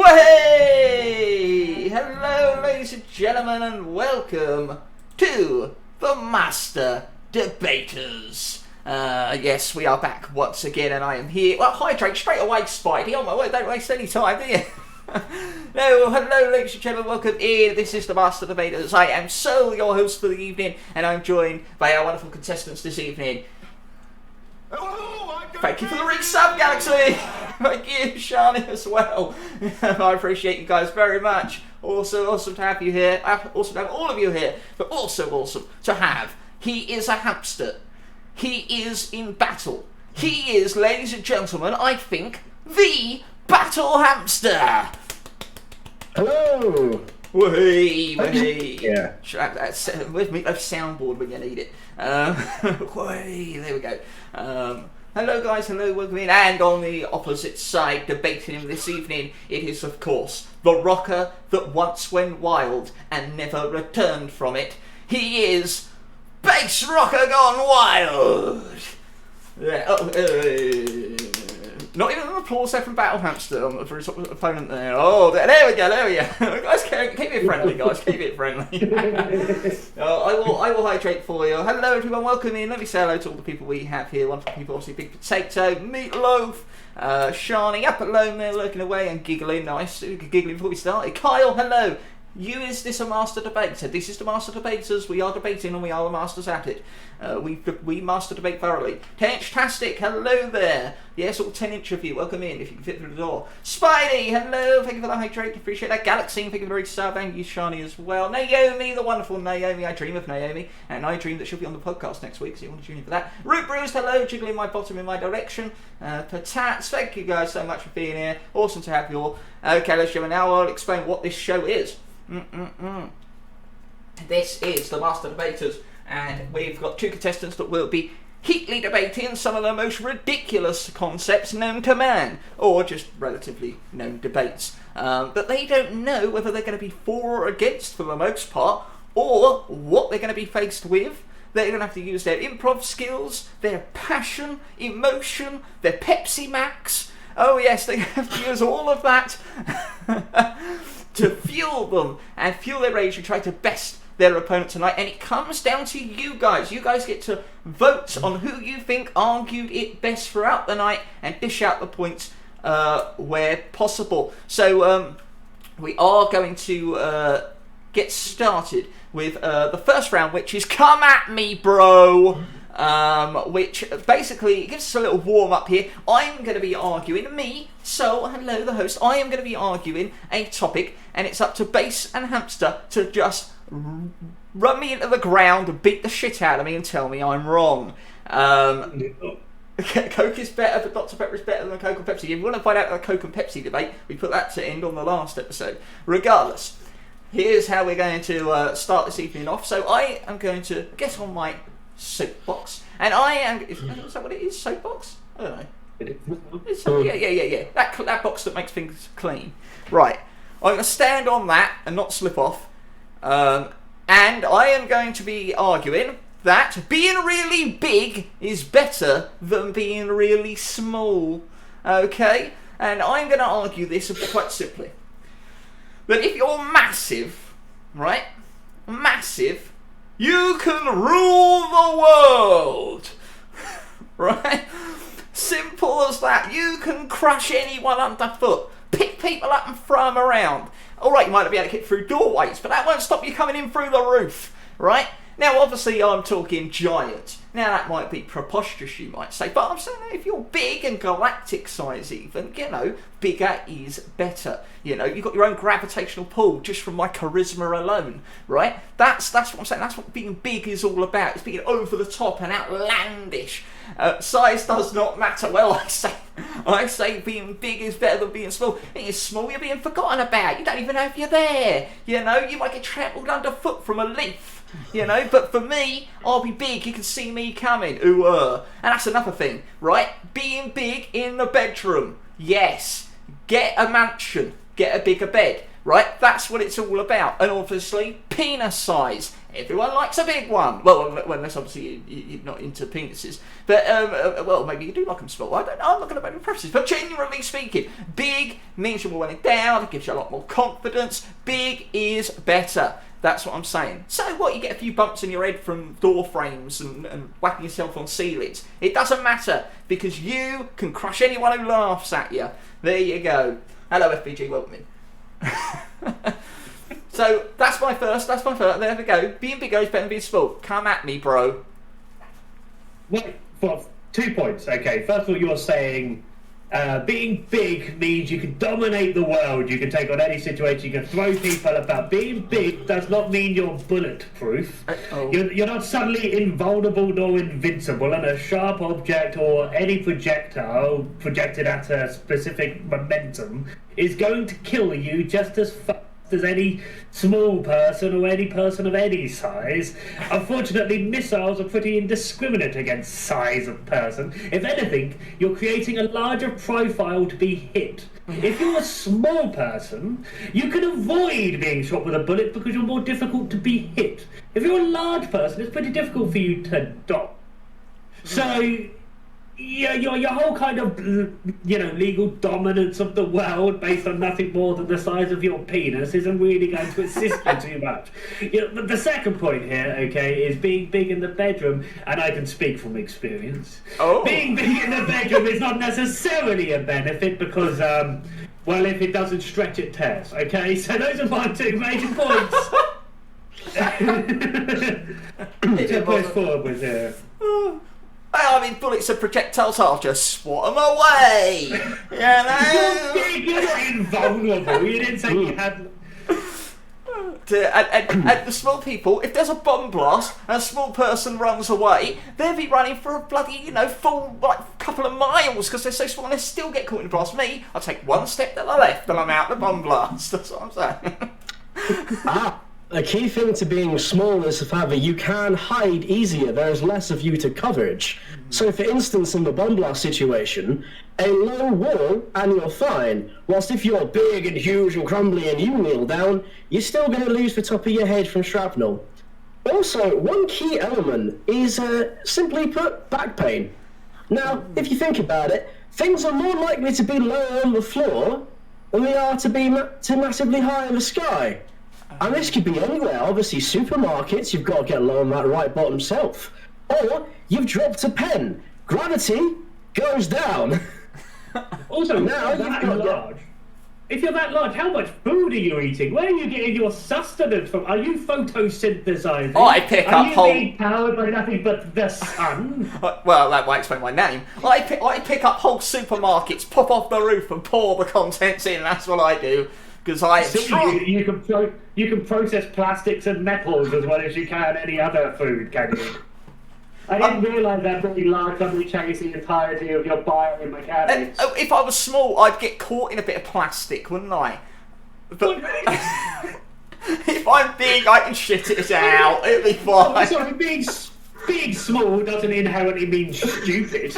Way! Hello, ladies and gentlemen, and welcome to the Master Debaters. Yes, we are back once again, and I am here. Well, hydrate straight away, Spidey. Oh my word, don't waste any time, do you? No, hello, ladies and gentlemen, welcome in. This is the Master Debaters. I am Sol, your host for the evening, and I'm joined by our wonderful contestants this evening. Thank you for the resub, Galaxy. Thank you, Shani, as well. I appreciate you guys very much. Also awesome to have you here. Awesome to have all of you here. But also awesome to have. He is a hamster. He is in battle. He is, ladies and gentlemen, I think, the BattleHamster. Hello. Whee. Yeah. That's with me, a soundboard when you need it. Whee, there we go. Hello guys, hello, welcome in, and on the opposite side, debating him this evening, it is of course, the rocker that once went wild and never returned from it. He is Bassrockergonewild! Not even an applause there from BattleHamster for his opponent there. Oh, there we go. Guys, keep it friendly, guys. Keep it friendly. I will hydrate for you. Hello, everyone. Welcome in. Let me say hello to all the people we have here. Wonderful people, obviously. Big Potato, Meatloaf, Shani, up alone there, lurking away and giggling. Nice. Giggling before we started. Kyle, hello. Is this a master debater? This is the Master Debaters. We are debating and we are the masters at it. We master debate thoroughly. 10-inch-tastic, hello there. Yes, all 10-inch of you. Welcome in if you can fit through the door. Spidey, hello. Thank you for the hydrate. Appreciate that. Galaxy, thank you for the very sub. Thank you, Shani, as well. Naomi, the wonderful Naomi. I dream of Naomi. And I dream that she'll be on the podcast next week, so you want to tune in for that. Root Bruised, hello. Jiggling my bottom in my direction. Patats, thank you guys so much for being here. Awesome to have you all. Okay, let's go. Now I'll explain what this show is. This is the Master Debaters, and we've got two contestants that will be heatedly debating some of the most ridiculous concepts known to man, or just relatively known debates. But they don't know whether they're going to be for or against for the most part, or what they're going to be faced with. They're going to have to use their improv skills, their passion, emotion, their Pepsi Max. Oh yes, they have to use all of that to fuel them and fuel their rage and try to best their opponent tonight. And it comes down to you guys. You guys get to vote on who you think argued it best throughout the night and dish out the points where possible. So we are going to get started with the first round, which is Come At Me, Bro. Which basically gives us a little warm up here. I'm going to be arguing, hello, the host. I am going to be arguing a topic, and it's up to Bass and Hamster to just run me into the ground and beat the shit out of me and tell me I'm wrong. Coke is better, but Dr. Pepper is better than Coke and Pepsi. If you want to find out the Coke and Pepsi debate, we put that to end on the last episode. Regardless, here's how we're going to start this evening off. So I am going to get on my soapbox, and I am. Is that what it is? Soapbox? I don't know. Yeah. That box that makes things clean. Right. I'm going to stand on that and not slip off. And I am going to be arguing that being really big is better than being really small. Okay? And I'm going to argue this quite simply. That if you're massive, right? Massive, you can rule the world. Right? Simple as that. You can crush anyone underfoot. Pick people up and throw them around. Alright, you might not be able to get through doorways, but that won't stop you coming in through the roof. Right? Now, obviously, I'm talking giant. Now, that might be preposterous, you might say, but I'm saying that if you're big and galactic size even, bigger is better. You've got your own gravitational pull just from my charisma alone, right? That's what I'm saying. That's what being big is all about. It's being over the top and outlandish. Size does not matter. Well, I say being big is better than being small. Being small, you're being forgotten about. You don't even know if you're there. You might get trampled underfoot from a leaf. But for me, I'll be big, you can see me coming, And that's another thing, right? Being big in the bedroom, yes, get a mansion, get a bigger bed, right? That's what it's all about. And obviously, penis size. Everyone likes a big one. Well, unless obviously you're not into penises. But, well, maybe you do like them small. I don't know. I'm not going to make any preferences. But generally speaking, big means you're weighing down. It gives you a lot more confidence. Big is better. That's what I'm saying. So what, you get a few bumps in your head from door frames and whacking yourself on ceilings. It doesn't matter, because you can crush anyone who laughs at you. There you go. Hello, FBG, welcome in. So that's my first. There we go. Being bigger is better than being small. Come at me, bro. Well, 2 points. Okay, first of all, you're saying being big means you can dominate the world. You can take on any situation. You can throw people about. Being big does not mean you're bulletproof. You're not suddenly invulnerable nor invincible, and a sharp object or any projectile projected at a specific momentum is going to kill you just as fast as any small person or any person of any size. Unfortunately, missiles are pretty indiscriminate against size of person. If anything, you're creating a larger profile to be hit. If you're a small person, you can avoid being shot with a bullet because you're more difficult to be hit. If you're a large person, it's pretty difficult for you to dodge. So yeah, your whole kind of, legal dominance of the world based on nothing more than the size of your penis isn't really going to assist you too much. But the second point here, okay, is being big in the bedroom, and I can speak from experience. Being big in the bedroom is not necessarily a benefit because, well, if it doesn't stretch, it tears, okay? So those are my 2 major points. To push forward with here. I mean, bullets and projectiles, I'll just swat them away. You know? You're not invulnerable. You didn't say you had. And the small people, if there's a bomb blast and a small person runs away, they'll be running for a bloody, full couple of miles because they're so small and they still get caught in the blast. Me, I'll take 1 step to the left and I'm out the bomb blast. That's what I'm saying. A key thing to being small is the fact that you can hide easier. There is less of you to coverage. So, for instance, in the bomb blast situation, a low wall and you're fine. Whilst if you're big and huge and crumbly and you kneel down, you're still going to lose the top of your head from shrapnel. Also, one key element is, simply put, back pain. Now, if you think about it, things are more likely to be low on the floor than they are to be massively high in the sky. And this could be anywhere. Obviously, supermarkets, you've got to get low on that right bottom shelf. Or you've dropped a pen. Gravity goes down. Also, now if you're that large, how much food are you eating? Where are you getting your sustenance from? Are you photosynthesizing? I pick up whole... Are you being powered by nothing but the sun? Well, that might explain my name. I pick up whole supermarkets, pop off the roof and pour the contents in. That's what I do. Because you can process plastics and metals as well as you can any other food, can you? I didn't realise that pretty large company changes the entirety of your biomechanics. If I was small, I'd get caught in a bit of plastic, wouldn't I? But if I'm big, I can shit it out. It'll be fine. Sorry, being small doesn't inherently mean stupid.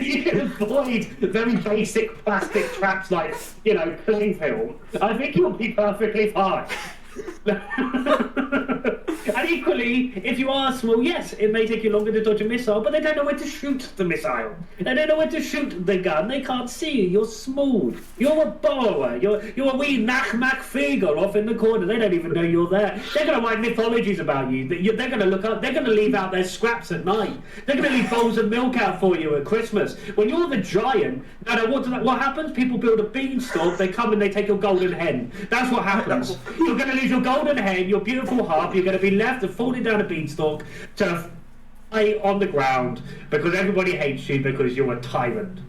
You can avoid very basic plastic traps like, cling film. I think you'll be perfectly fine. And equally, if you are small, yes, it may take you longer to dodge a missile, but they don't know where to shoot the missile. They don't know where to shoot the gun. They can't see you. You're small. You're a borrower. You're a wee Nachmack Fiegel off in the corner. They don't even know you're there. They're going to write mythologies about you. They're going to look up. They're going to leave out their scraps at night. They're going to leave bowls of milk out for you at Christmas. When you're the giant, what happens? People build a beanstalk. They come and they take your golden hen. That's what happens. You're going to lose your golden hen, your beautiful harp. You're going to be left and falling down a beanstalk to fly on the ground because everybody hates you because you're a tyrant.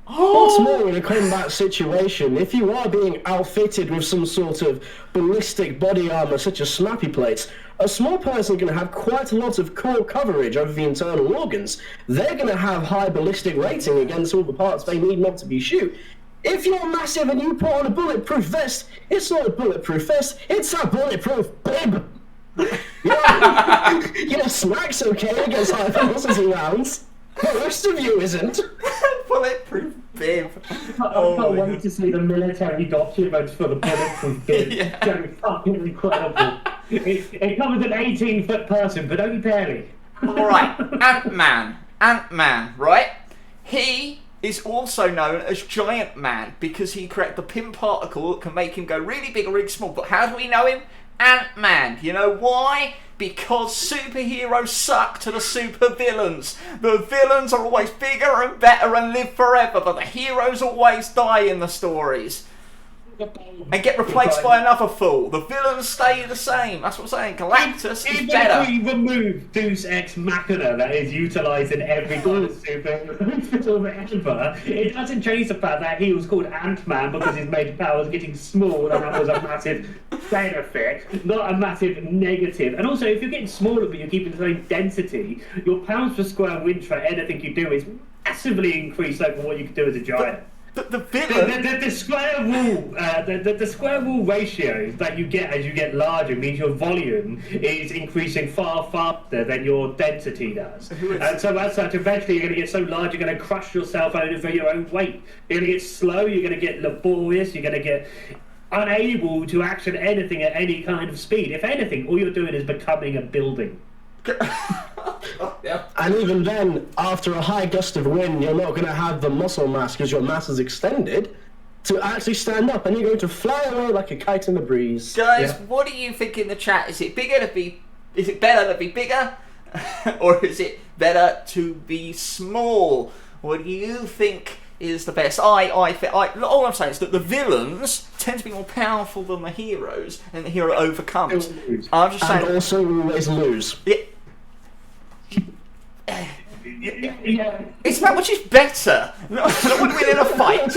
What's more, in a combat situation, if you are being outfitted with some sort of ballistic body armor such as snappy plates, a small person can have quite a lot of core coverage over the internal organs. They're going to have high ballistic rating against all the parts they need not to be shoot. If you're massive and you put on a bulletproof vest, it's not a bulletproof vest, it's a bulletproof bib. Your snack's okay against high velocity rounds. The rest of you isn't. Bulletproof bib. I can't wait to see the military documents for the bulletproof bib. Yeah. It's going to be fucking incredible. It covers an 18-foot person, but only barely. Alright, Ant-Man, right? He is also known as Giant Man because he created the pin particle that can make him go really big or really small. But how do we know him? Ant-Man. You know why? Because superheroes suck to the supervillains. The villains are always bigger and better and live forever, but the heroes always die in the stories and get replaced by another fool. The villains stay the same. That's what I'm saying. Galactus is better. If we remove Deus Ex Machina that is utilised in every kind of film ever, it doesn't change the fact that he was called Ant-Man because his major power was getting small, and that was a massive benefit, not a massive negative. And also, if you're getting smaller but you're keeping the same density, your pounds per square inch for anything you do is massively increased over what you could do as a giant. But the villain... The square rule, the square rule ratio that you get as you get larger means your volume is increasing far faster than your density does. And so as such, eventually you're going to get so large you're going to crush yourself over your own weight. You're going to get slow, you're going to get laborious, you're going to get unable to action anything at any kind of speed. If anything, all you're doing is becoming a building. Yeah. And even then, after a high gust of wind, you're not going to have the muscle mass because your mass is extended to actually stand up, and you're going to fly away like a kite in the breeze. Guys, what do you think in the chat? Is it better to be bigger, or is it better to be small? What do you think is the best? All I'm saying is that the villains tend to be more powerful than the heroes, and the hero overcomes. I'm just saying. And also always lose. Yeah. It's about which is better. Not when we're in a fight.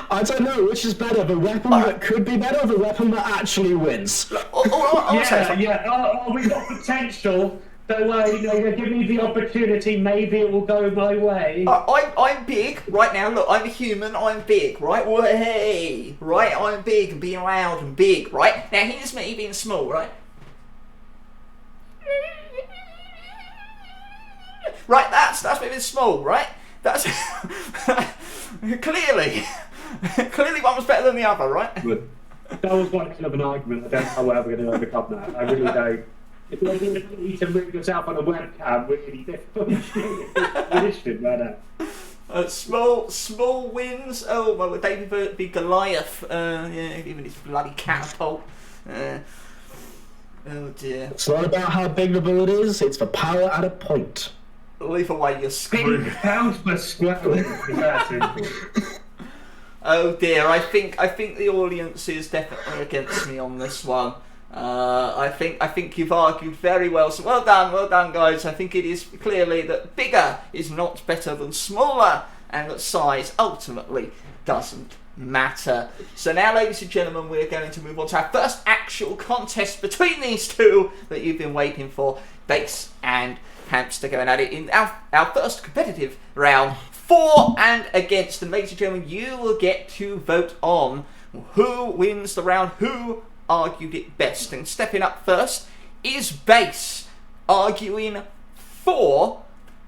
I don't know which is better, the weapon that could be better or the weapon that actually wins. We got potential. Don't worry, give me the opportunity, maybe it will go my way. I'm big right now. Look, I'm a human. I'm big, right? Hey, right? I'm big and being loud and big, right? Now here's me being small, right? Right, that's me being small, right? That's clearly one was better than the other, right? Good. That was one kind of an argument. I don't know how we're ever going to overcome that. I really don't. If you're going to need to move yourself on a webcam, really difficult. Small wins. Oh, well, would David be Goliath? Even his bloody catapult. Oh dear. It's not about how big the bullet is, it's the power at a point. Either way, you're screwed. Pounds per square inch. Oh dear, I think the audience is definitely against me on this one. I think you've argued very well. So well done, guys. I think it is clearly that bigger is not better than smaller, and that size ultimately doesn't matter. So now, ladies and gentlemen, we're going to move on to our first actual contest between these two that you've been waiting for. Bass and Hamster going at it in our first competitive round, for and against. And ladies and gentlemen, you will get to vote on who wins the round, who argued it best. And stepping up first is Bass, arguing for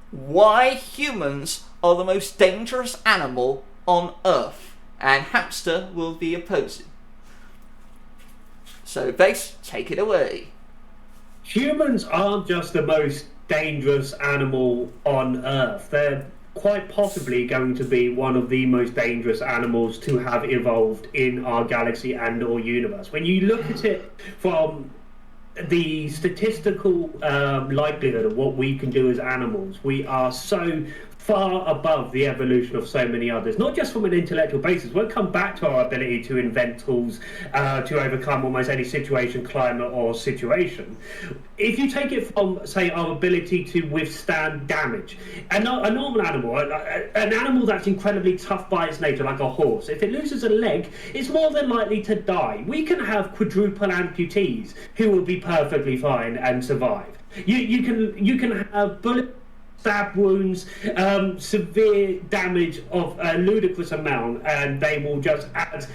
why humans are the most dangerous animal on Earth. And Hamster will be opposing. So Bass, take it away. Humans aren't just the most dangerous animal on Earth. They're quite possibly going to be one of the most dangerous animals to have evolved in our galaxy and or universe. When you look at it from the statistical likelihood of what we can do as animals, we are so far above the evolution of so many others, not just from an intellectual basis. We'll come back to our ability to invent tools to overcome almost any situation, climate or situation. If you take it from, say, our ability to withstand damage, a normal animal, an animal that's incredibly tough by its nature, like a horse, if it loses a leg, it's more than likely to die. We can have quadruple amputees who will be perfectly fine and survive. You can have bullet stab wounds, severe damage of a ludicrous amount, and they will just add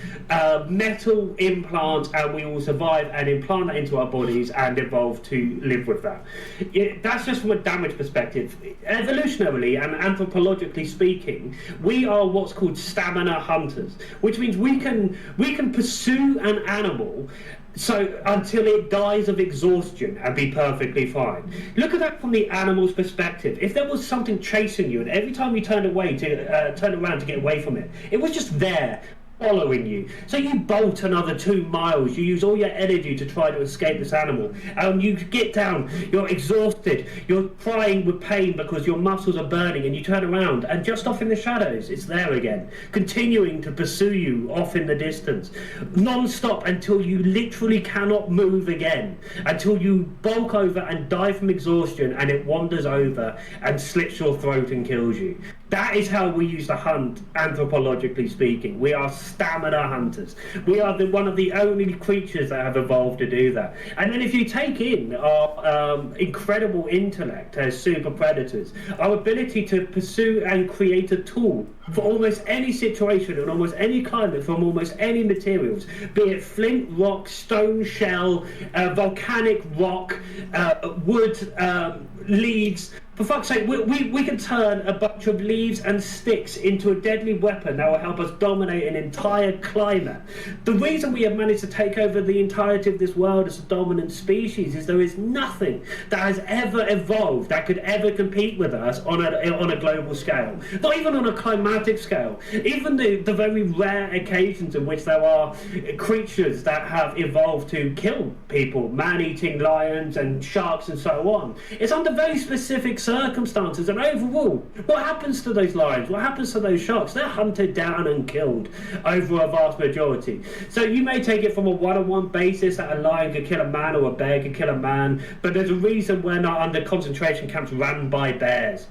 metal implants, and we will survive and implant that into our bodies and evolve to live with that. That's just from a damage perspective. Evolutionarily and anthropologically speaking, we are what's called stamina hunters, which means we can pursue an animal until it dies of exhaustion and be perfectly fine. Look at that from the animal's perspective. If there was something chasing you, and every time you turned around to get away from it, it was just there, following you. So you bolt another 2 miles, you use all your energy to try to escape this animal, and you get down, you're exhausted, you're crying with pain because your muscles are burning, and you turn around, and just off in the shadows, it's there again, continuing to pursue you off in the distance, non-stop until you literally cannot move again, until you bulk over and die from exhaustion, and it wanders over and slits your throat and kills you. That is how we used to hunt, anthropologically speaking. We are stamina hunters. We are one of the only creatures that have evolved to do that. And then if you take in our incredible intellect as super predators, our ability to pursue and create a tool for almost any situation and almost any climate from almost any materials, be it flint, rock, stone, shell, volcanic rock, wood, leaves. For fuck's sake, we can turn a bunch of leaves and sticks into a deadly weapon that will help us dominate an entire climate. The reason we have managed to take over the entirety of this world as a dominant species is there is nothing that has ever evolved that could ever compete with us on a global scale. Not even on a climatic scale. Even the very rare occasions in which there are creatures that have evolved to kill people, man-eating lions and sharks and so on. It's under very specific circumstances, and overall, what happens to those lions? What happens to those sharks? They're hunted down and killed over a vast majority. So you may take it from a one-on-one basis that a lion could kill a man or a bear could kill a man, but there's a reason we're not under concentration camps run by bears.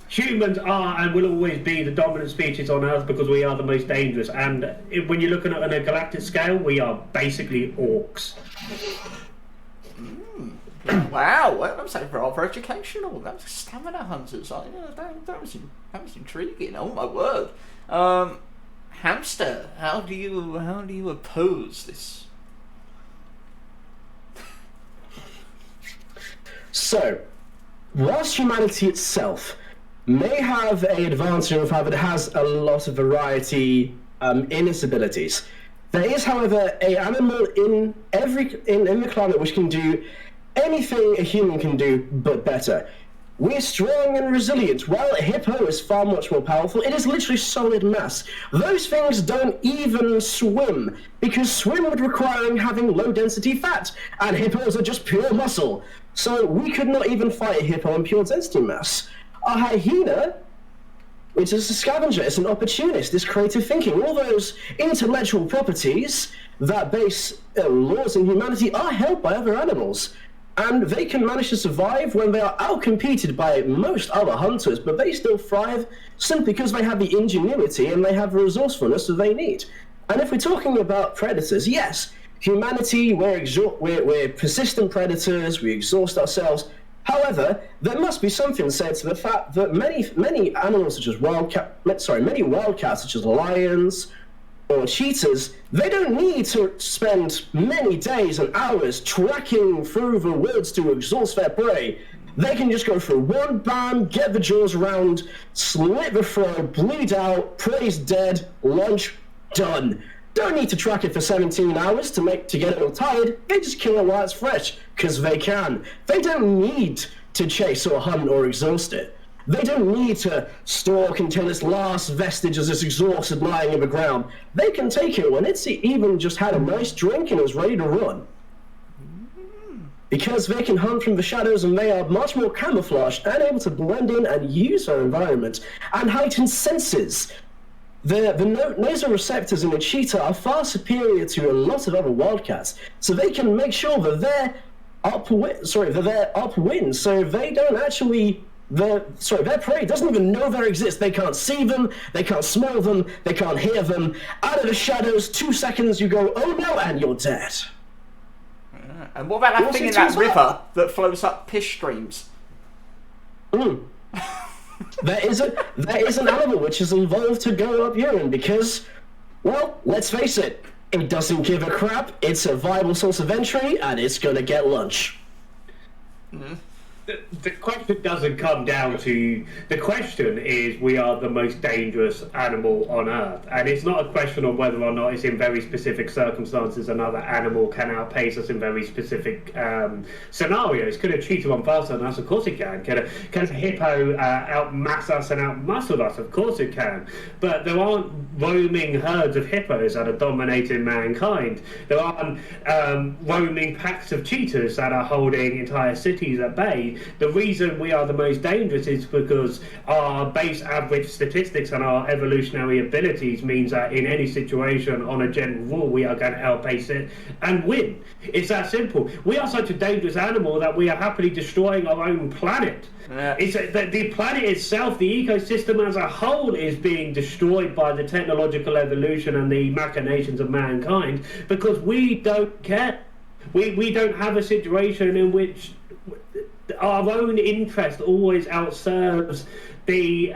Humans are and will always be the dominant species on Earth because we are the most dangerous, and when you're looking at on a galactic scale, we are basically orcs. Wow, that was rather educational. That was stamina hunters. That was intriguing. Oh my word. Hamster, how do you oppose this? So, whilst humanity itself may have an advantage in the fact that it has a lot of variety in its abilities, there is, however, an animal in the climate which can do anything a human can do, but better. We're strong and resilient. While a hippo is far much more powerful, it is literally solid mass. Those things don't even swim, because swim would require having low-density fat, and hippos are just pure muscle. So we could not even fight a hippo on pure density mass. A hyena, which is a scavenger, it's an opportunist, it's creative thinking. All those intellectual properties that base laws in humanity are held by other animals. And they can manage to survive when they are outcompeted by most other hunters, but they still thrive simply because they have the ingenuity and they have the resourcefulness that they need. And if we're talking about predators, yes, humanity, we're persistent predators, we exhaust ourselves. However, there must be something said to the fact that many animals such as many wildcats such as lions or cheetahs, they don't need to spend many days and hours tracking through the woods to exhaust their prey. They can just go through one bam, get the jaws round, slit the throat, bleed out, prey's dead, lunch, done. Don't need to track it for 17 hours to get it all tired. They just kill it while it's fresh, because they can. They don't need to chase or hunt or exhaust it. They don't need to stalk until its last vestiges is exhausted lying in the ground. They can take it when it's even just had a nice drink and is ready to run. Because they can hunt from the shadows and they are much more camouflaged and able to blend in and use their environment and heighten senses. The nasal receptors in a cheetah are far superior to a lot of other wildcats, so they can make sure that they're upwind, so they don't actually... their prey doesn't even know they exist. They can't see them, they can't smell them, they can't hear them. Out of the shadows, 2 seconds you go, oh no, and you're dead. And what about that thing in that river that flows up piss streams? Mm. There is an animal which has evolved to go up urine because, well, let's face it, it doesn't give a crap, it's a viable source of entry, and it's gonna get lunch. Mm. The question doesn't come down to... The question is, we are the most dangerous animal on Earth. And it's not a question of whether or not it's in very specific circumstances another animal can outpace us in very specific scenarios. Could a cheetah run faster than us? Of course it can. Can a hippo outmass us and outmuscle us? Of course it can. But there aren't roaming herds of hippos that are dominating mankind. There aren't roaming packs of cheetahs that are holding entire cities at bay. The reason we are the most dangerous is because our base average statistics and our evolutionary abilities means that in any situation, on a general rule, we are going to outpace it and win. It's that simple. We are such a dangerous animal that we are happily destroying our own planet. Yeah. It's the planet itself, the ecosystem as a whole, is being destroyed by the technological evolution and the machinations of mankind because we don't care. We don't have a situation in which our own interest always outserves the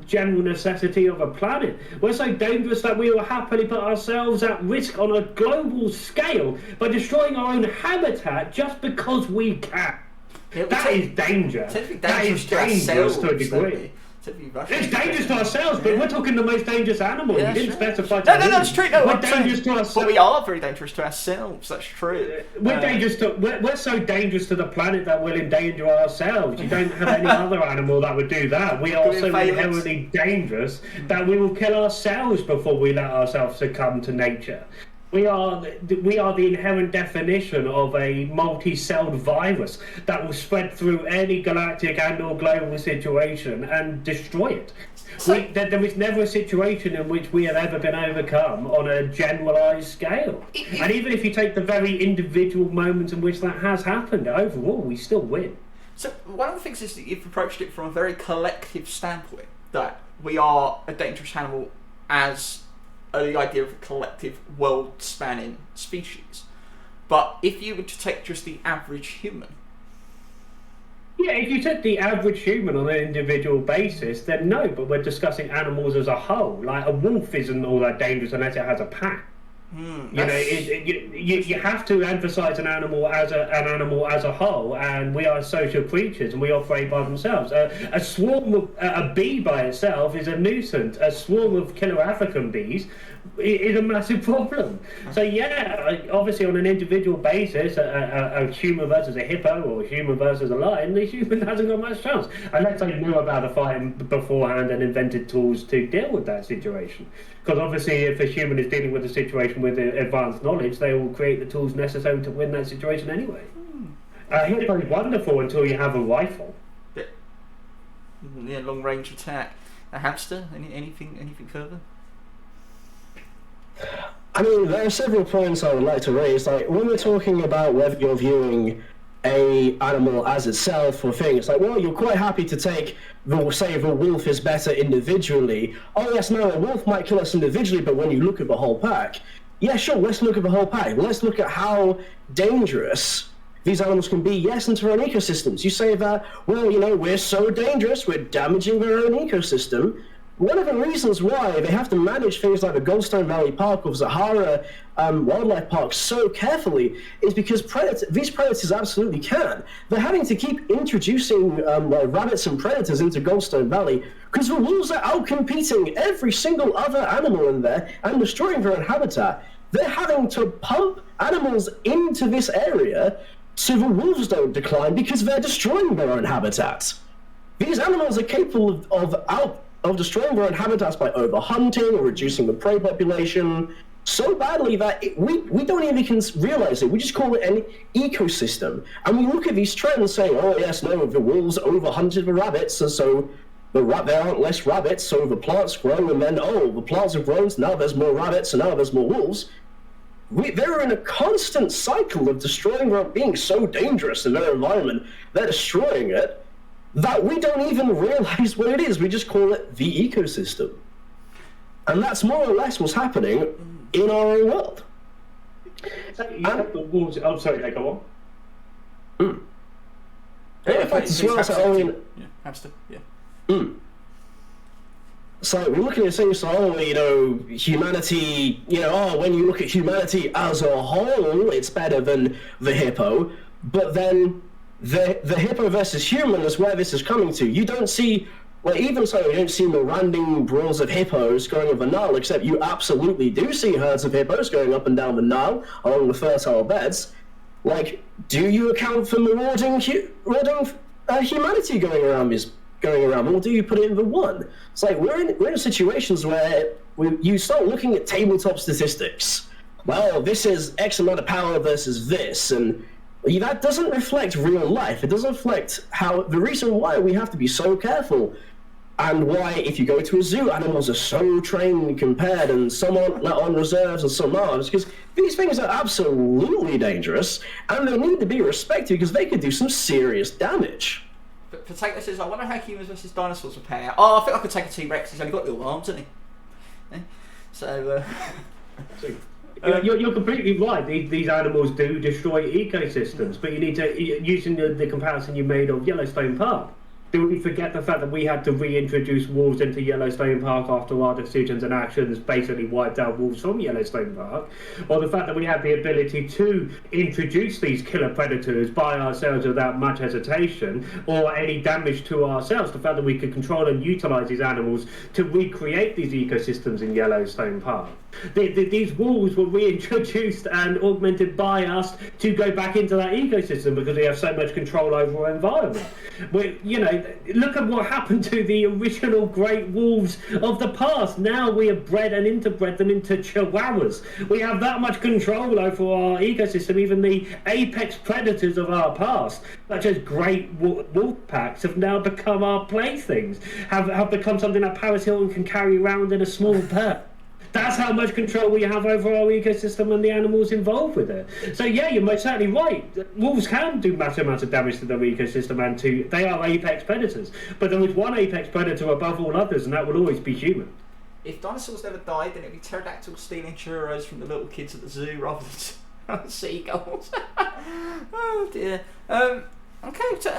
general necessity of a planet. We're so dangerous that we will happily put ourselves at risk on a global scale by destroying our own habitat just because we can. Yeah, that is danger. That is dangerous to a degree. It's dangerous to ourselves, but we're talking the most dangerous animal. Yeah, You didn't specify. No, that's true. No, we're dangerous to ourselves. But we are very dangerous to ourselves. That's true. We're dangerous to. We're so dangerous to the planet that we'll endanger ourselves. You don't have any other animal that would do that. We are so inherently dangerous that we will kill ourselves before we let ourselves succumb to nature. We are the inherent definition of a multi-celled virus that will spread through any galactic and/or global situation and destroy it. There is never a situation in which we have ever been overcome on a generalised scale. And even if you take the very individual moments in which that has happened, overall we still win. So one of the things is that you've approached it from a very collective standpoint, that we are a dangerous animal as the idea of a collective world-spanning species. But if you were to take just the average human... Yeah, if you took the average human on an individual basis, then no, but we're discussing animals as a whole. Like, a wolf isn't all that dangerous unless it has a pack. You have to emphasise an animal as a whole, and we are social creatures and we operate by themselves. A swarm of a bee by itself is a nuisance. A swarm of killer African bees is a massive problem. So yeah, obviously on an individual basis, a human versus a hippo or a human versus a lion, the human hasn't got much chance unless they knew about the fight beforehand and invented tools to deal with that situation. Because obviously if a human is dealing with a situation with advanced knowledge, they will create the tools necessary to win that situation anyway. Hippo is wonderful until you have a rifle. Yeah, long range attack. A hamster? Anything further? I mean, there are several points I would like to raise. Like, when we're talking about whether you're viewing a animal as itself or thing, it's like, well, you're quite happy to take say the wolf is better individually. Oh yes, no, a wolf might kill us individually, but when you look at the whole pack, yeah, sure, let's look at the whole pack. Let's look at how dangerous these animals can be, yes, into our own ecosystems. You say that, well, you know, we're so dangerous, we're damaging their own ecosystem. One of the reasons why they have to manage things like the Goldstone Valley Park or Sahara Wildlife Park so carefully is because these predators absolutely can. They're having to keep introducing rabbits and predators into Goldstone Valley because the wolves are outcompeting every single other animal in there and destroying their own habitat. They're having to pump animals into this area so the wolves don't decline because they're destroying their own habitat. These animals are capable of destroying their own habitats by overhunting or reducing the prey population so badly that we don't even realize it. We just call it an ecosystem. And we look at these trends saying, oh yes, no, the wolves overhunted the rabbits, and so there aren't less rabbits, so the plants grow, and then, oh, the plants have grown, so now there's more rabbits, and now there's more wolves. They're in a constant cycle of being so dangerous in their environment, they're destroying it, that we don't even realize what it is. We just call it the ecosystem. And that's more or less what's happening in our own world. You have the wolves... Oh, sorry, go on. In fact, as well, Hamster, yeah. So we're looking at things like, humanity, when you look at humanity as a whole, it's better than the hippo. But then the hippo versus human is where this is coming to. You don't see, even so, you don't see marauding brawls of hippos going over the Nile, except you absolutely do see herds of hippos going up and down the Nile along the fertile beds. Do you account for marauding humanity going around, or do you put it in the one? It's we're in situations where you start looking at tabletop statistics. Well, this is X amount of power versus this, and that doesn't reflect real life. It doesn't reflect the reason why we have to be so careful, and why if you go to a zoo, animals are so trained and compared, and some aren't let on reserves and some aren't, because these things are absolutely dangerous, and they need to be respected because they could do some serious damage. But Potato says, I wonder how humans versus dinosaurs would pay out. Oh, I think I could take a T-Rex. He's only got little arms, hasn't he? So, You're completely right. These animals do destroy ecosystems, but you need to, using the comparison you made of Yellowstone Park, do we forget the fact that we had to reintroduce wolves into Yellowstone Park after our decisions and actions basically wiped out wolves from Yellowstone Park? Or the fact that we had the ability to introduce these killer predators by ourselves without much hesitation or any damage to ourselves? The fact that we could control and utilize these animals to recreate these ecosystems in Yellowstone Park. These wolves were reintroduced and augmented by us to go back into that ecosystem because we have so much control over our environment. Look at what happened to the original great wolves of the past. Now we have bred and interbred them into chihuahuas. We have that much control over our ecosystem. Even the apex predators of our past, such as great wolf packs, have now become our playthings, have become something that Paris Hilton can carry around in a small purse. That's how much control we have over our ecosystem and the animals involved with it. So yeah, you're most certainly right. Wolves can do massive amounts of damage to their ecosystem, and they are apex predators. But there is one apex predator above all others, and that would always be human. If dinosaurs never died, then it'd be pterodactyls stealing churros from the little kids at the zoo rather than seagulls. Oh dear. Okay, so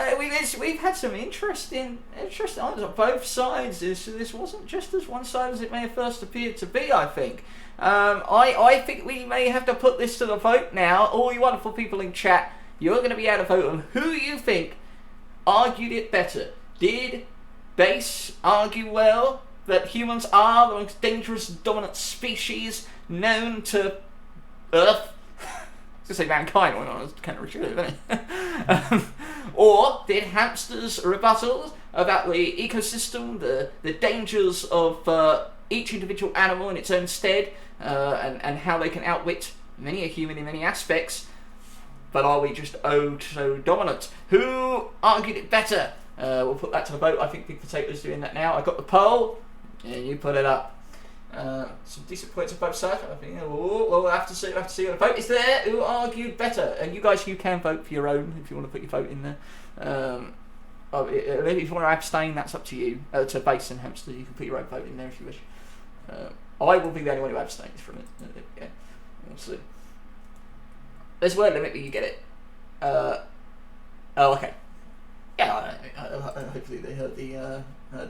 we've had some interesting answers on both sides. This wasn't just as one-sided as it may have first appeared to be, I think. I think we may have to put this to the vote now. All you wonderful people in chat, you're going to be able to vote on who you think argued it better. Did Bass argue well that humans are the most dangerous dominant species known to Earth? I was going to say mankind, well, that's kind of intuitive, isn't it? Or did Hamster's rebuttals about the ecosystem, the dangers of each individual animal in its own stead, and how they can outwit many a human in many aspects, but are we just so dominant? Who argued it better? We'll put that to the vote. I think Big Potato's doing that now. I got the poll, and you put it up. Some decent points on both sides. I think we'll have to see what the vote is there. Who argued better? And you guys, you can vote for your own if you want to put your vote in there. If you want to abstain, that's up to you. To Bass and Hamster, you can put your own vote in there if you wish. I will be the only one who abstains from it. Yeah, we'll see. There's a word limit, but you get it. Okay. Yeah, hopefully they heard the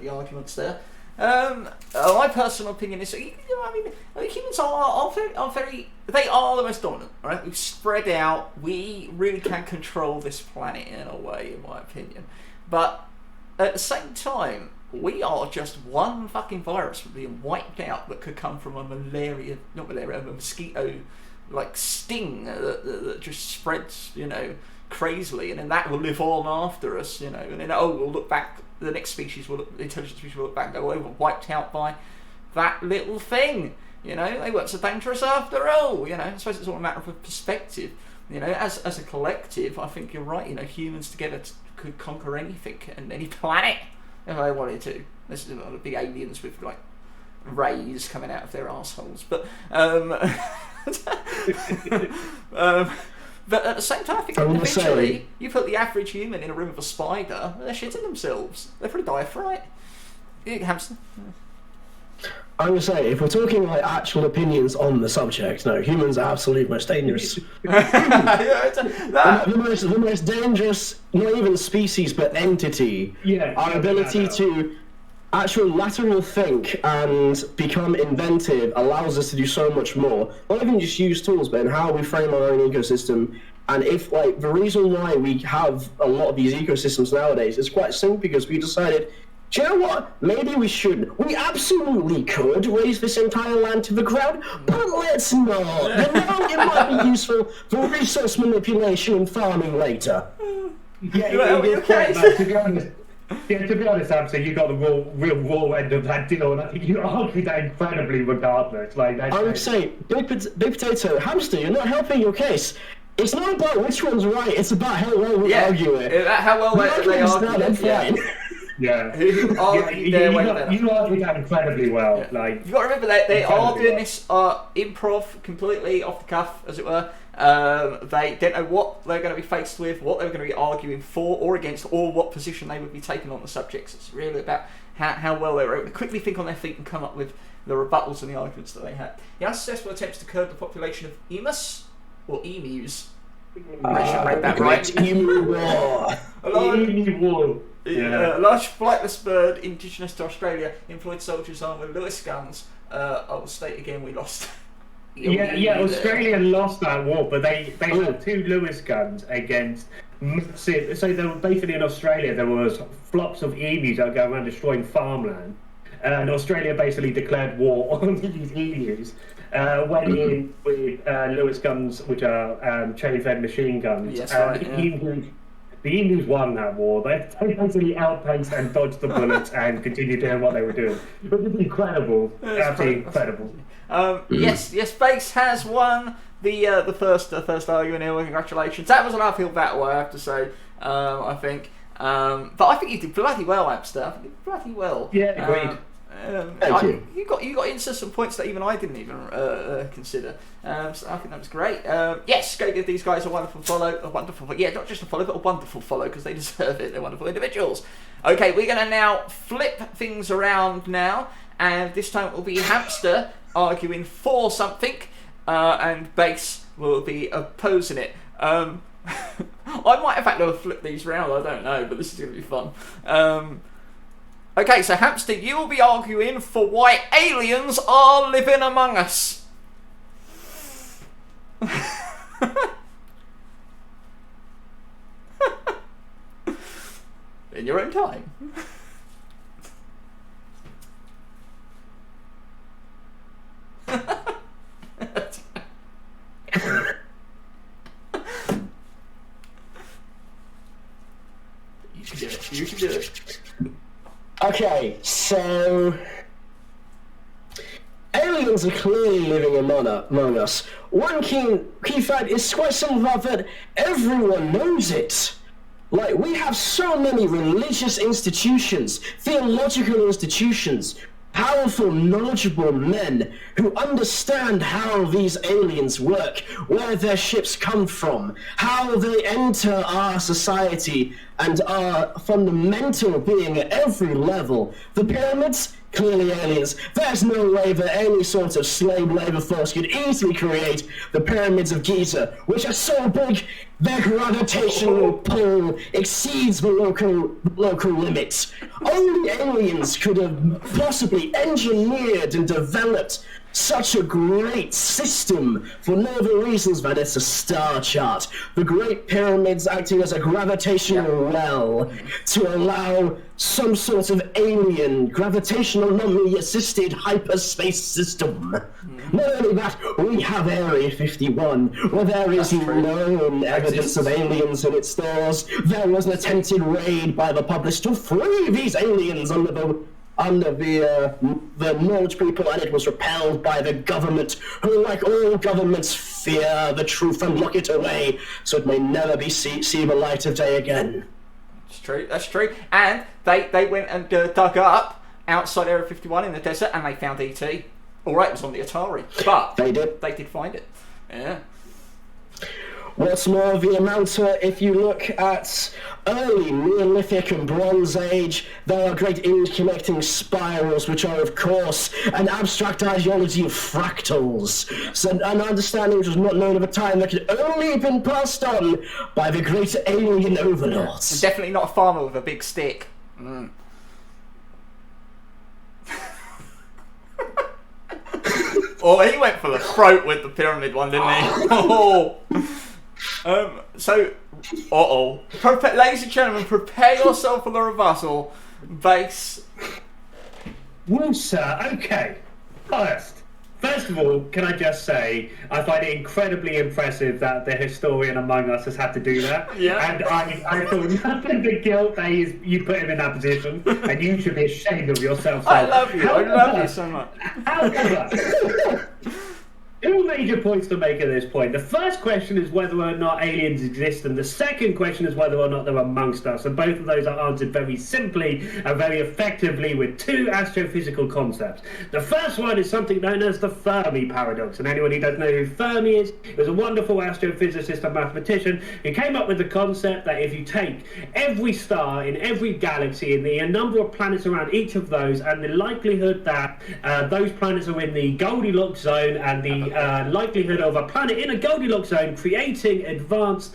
arguments there. My personal opinion is, humans are very, they are the most dominant, right? We've spread out, we really can control this planet in a way, in my opinion. But at the same time, we are just one fucking virus from being wiped out that could come from a mosquito, sting that just spreads, crazily, and then that will live on after us, and then we'll look back. The next species the intelligent species will look back and go, we were wiped out by that little thing. They weren't so dangerous after all. I suppose it's all a matter of perspective. As a collective, I think you're right. Humans together could conquer anything and any planet if they wanted to. This is not big aliens with rays coming out of their assholes, but but at the same time, I think eventually you put the average human in a room with a spider, they're shitting themselves. They're pretty die of fright. Hamster. I would say, if we're talking like actual opinions on the subject, no, humans are absolutely most dangerous. The most dangerous, not even species, but entity. Our ability to actual lateral think and become inventive allows us to do so much more. Not even just use tools, but in how we frame our own ecosystem. And if, like, the reason why we have a lot of these ecosystems nowadays is quite simple, because we decided, do you know what? Maybe we shouldn't. We absolutely could raise this entire land to the ground, but let's not. You know, it might be useful for resource manipulation and farming later. To be honest, Hamster, you got the real raw end of that deal, and I think you argued that incredibly regardless. Like, I would say, Big Potato, Hamster, you're not helping your case. It's not about which one's right, it's about how well we argue it. How well they argue it. Fine. Yeah. Who argued their way better. You argued that incredibly well. Yeah. Like, you got to remember that they are doing this improv, completely off the cuff, as it were. They don't know what they're going to be faced with, what they're going to be arguing for or against, or what position they would be taking on the subjects. It's really about how well they were able to quickly think on their feet and come up with the rebuttals and the arguments that they had. The unsuccessful attempts to curb the population of emus, or emus. I should make that right. Emu war. A large flightless bird indigenous to Australia employed soldiers armed with Lewis guns. I will state again, we lost. Australia lost that war, but they had 2 Lewis guns against massive. So they were basically in Australia. There was flocks of emus that were going around destroying farmland, and Australia basically declared war on these emus. Went in with Lewis guns, which are chain-fed machine guns. Yes, right, the emus won that war. They basically outpaced and dodged the bullets and continued doing what they were doing. It was incredible, absolutely incredible. Yes, Base has won the first argument here. Well, congratulations. That was an uphill battle, I have to say. I think, but I think you did bloody well, Hamster. I think you did bloody well. Yeah, agreed. Thank you. You got into some points that even I didn't even consider. So I think that was great. Yes, go give these guys a wonderful follow. Not just a follow, but a wonderful follow, because they deserve it. They're wonderful individuals. Okay, we're going to now flip things around now, and this time it will be Hamster arguing for something, and Base will be opposing it. I might have had to flip these round, I don't know, but this is going to be fun. Okay, so Hamster, you will be arguing for why aliens are living among us. In your own time. You can do it. Okay, so aliens are clearly living among us. One key fact is quite simple about that. Everyone knows it. Like, we have so many religious institutions, theological institutions, powerful, knowledgeable men who understand how these aliens work, where their ships come from, how they enter our society, and are fundamental being at every level. The pyramids, clearly aliens. There's no way that any sort of slave labor force could easily create the pyramids of Giza, which are so big their gravitational pull exceeds the local limits. Only aliens could have possibly engineered and developed such a great system for no other reasons than it's a star chart. The Great Pyramids acting as a gravitational well to allow some sort of alien gravitational anomaly-assisted hyperspace system. Not only that, we have Area 51, where there is known evidence of aliens in its stores. There was an attempted raid by the public to free these aliens under the knowledge people, and it was repelled by the government, who, like all governments, fear the truth and lock it away, so it may never see the light of day again. That's true. And they went and dug up outside Area 51 in the desert, and they found E.T. Alright, it was on the Atari, but they did find it. Yeah. What's more, the amount if you look at early Neolithic and Bronze Age, there are great interconnecting spirals, which are, of course, an abstract ideology of fractals. So an understanding which was not known of a time that could only have been passed on by the great alien overlords. Definitely not a farmer with a big stick. Oh, he went for the throat with the pyramid one, didn't he? Oh. Ladies and gentlemen, prepare yourself for the rebuttal. Base. Well, sir, okay. First of all, can I just say, I find it incredibly impressive that the historian among us has had to do that. Yeah. And I feel nothing but guilt that you put him in that position, and you should be ashamed of yourself. I love you. I love you so much. However, two major points to make at this point. The first question is whether or not aliens exist, and the second question is whether or not they're amongst us. And both of those are answered very simply and very effectively with two astrophysical concepts. The first one is something known as the Fermi Paradox. And anyone who doesn't know who Fermi is, he was a wonderful astrophysicist and mathematician who came up with the concept that if you take every star in every galaxy and the number of planets around each of those, and the likelihood that those planets are in the Goldilocks zone, and the likelihood of a planet in a Goldilocks zone creating advanced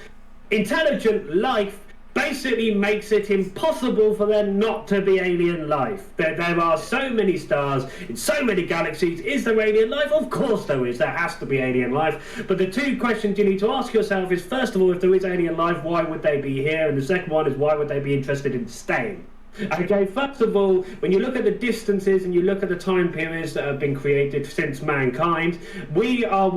intelligent life, basically makes it impossible for there not to be alien life. There are so many stars in so many galaxies. Is there alien life? Of course there is. There has to be alien life. But the two questions you need to ask yourself is, first of all, if there is alien life, why would they be here? And the second one is, why would they be interested in staying? Okay, first of all, when you look at the distances and you look at the time periods that have been created since mankind, we are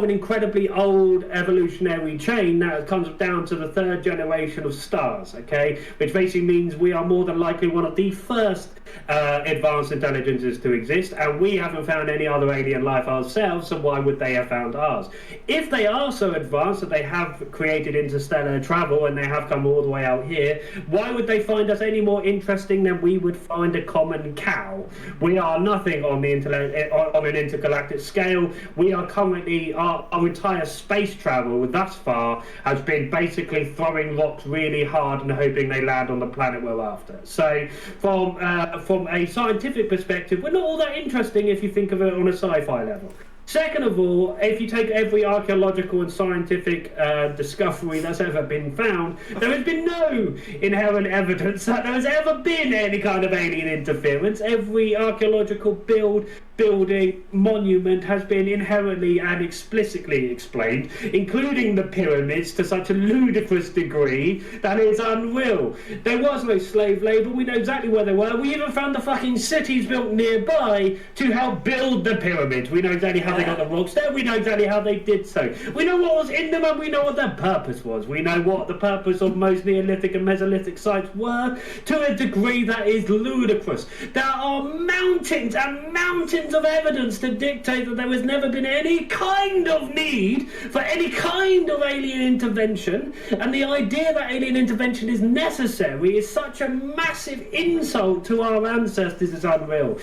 an incredibly old evolutionary chain that comes down to the third generation of stars, okay? Which basically means we are more than likely one of the first advanced intelligences to exist, and we haven't found any other alien life ourselves, so why would they have found ours? If they are so advanced that they have created interstellar travel and they have come all the way out here, why would they find us any more interesting than we would find a common cow? We are nothing on an intergalactic scale. We are currently, our entire space travel thus far has been basically throwing rocks really hard and hoping they land on the planet we're after. So from a scientific perspective, we're not all that interesting if you think of it on a sci-fi level. Second of all, if you take every archaeological and scientific discovery that's ever been found, there has been no inherent evidence that there has ever been any kind of alien interference. Every archaeological building, monument has been inherently and explicitly explained, including the pyramids to such a ludicrous degree that it's unreal. There was no slave labour, we know exactly where they were. We even found the fucking cities built nearby to help build the pyramids. We know exactly how they got the rocks there, we know exactly how they did so. We know what was in them and we know what their purpose was. We know what the purpose of most Neolithic and Mesolithic sites were to a degree that is ludicrous. There are mountains and mountains of evidence to dictate that there has never been any kind of need for any kind of alien intervention, and the idea that alien intervention is necessary is such a massive insult to our ancestors is unreal.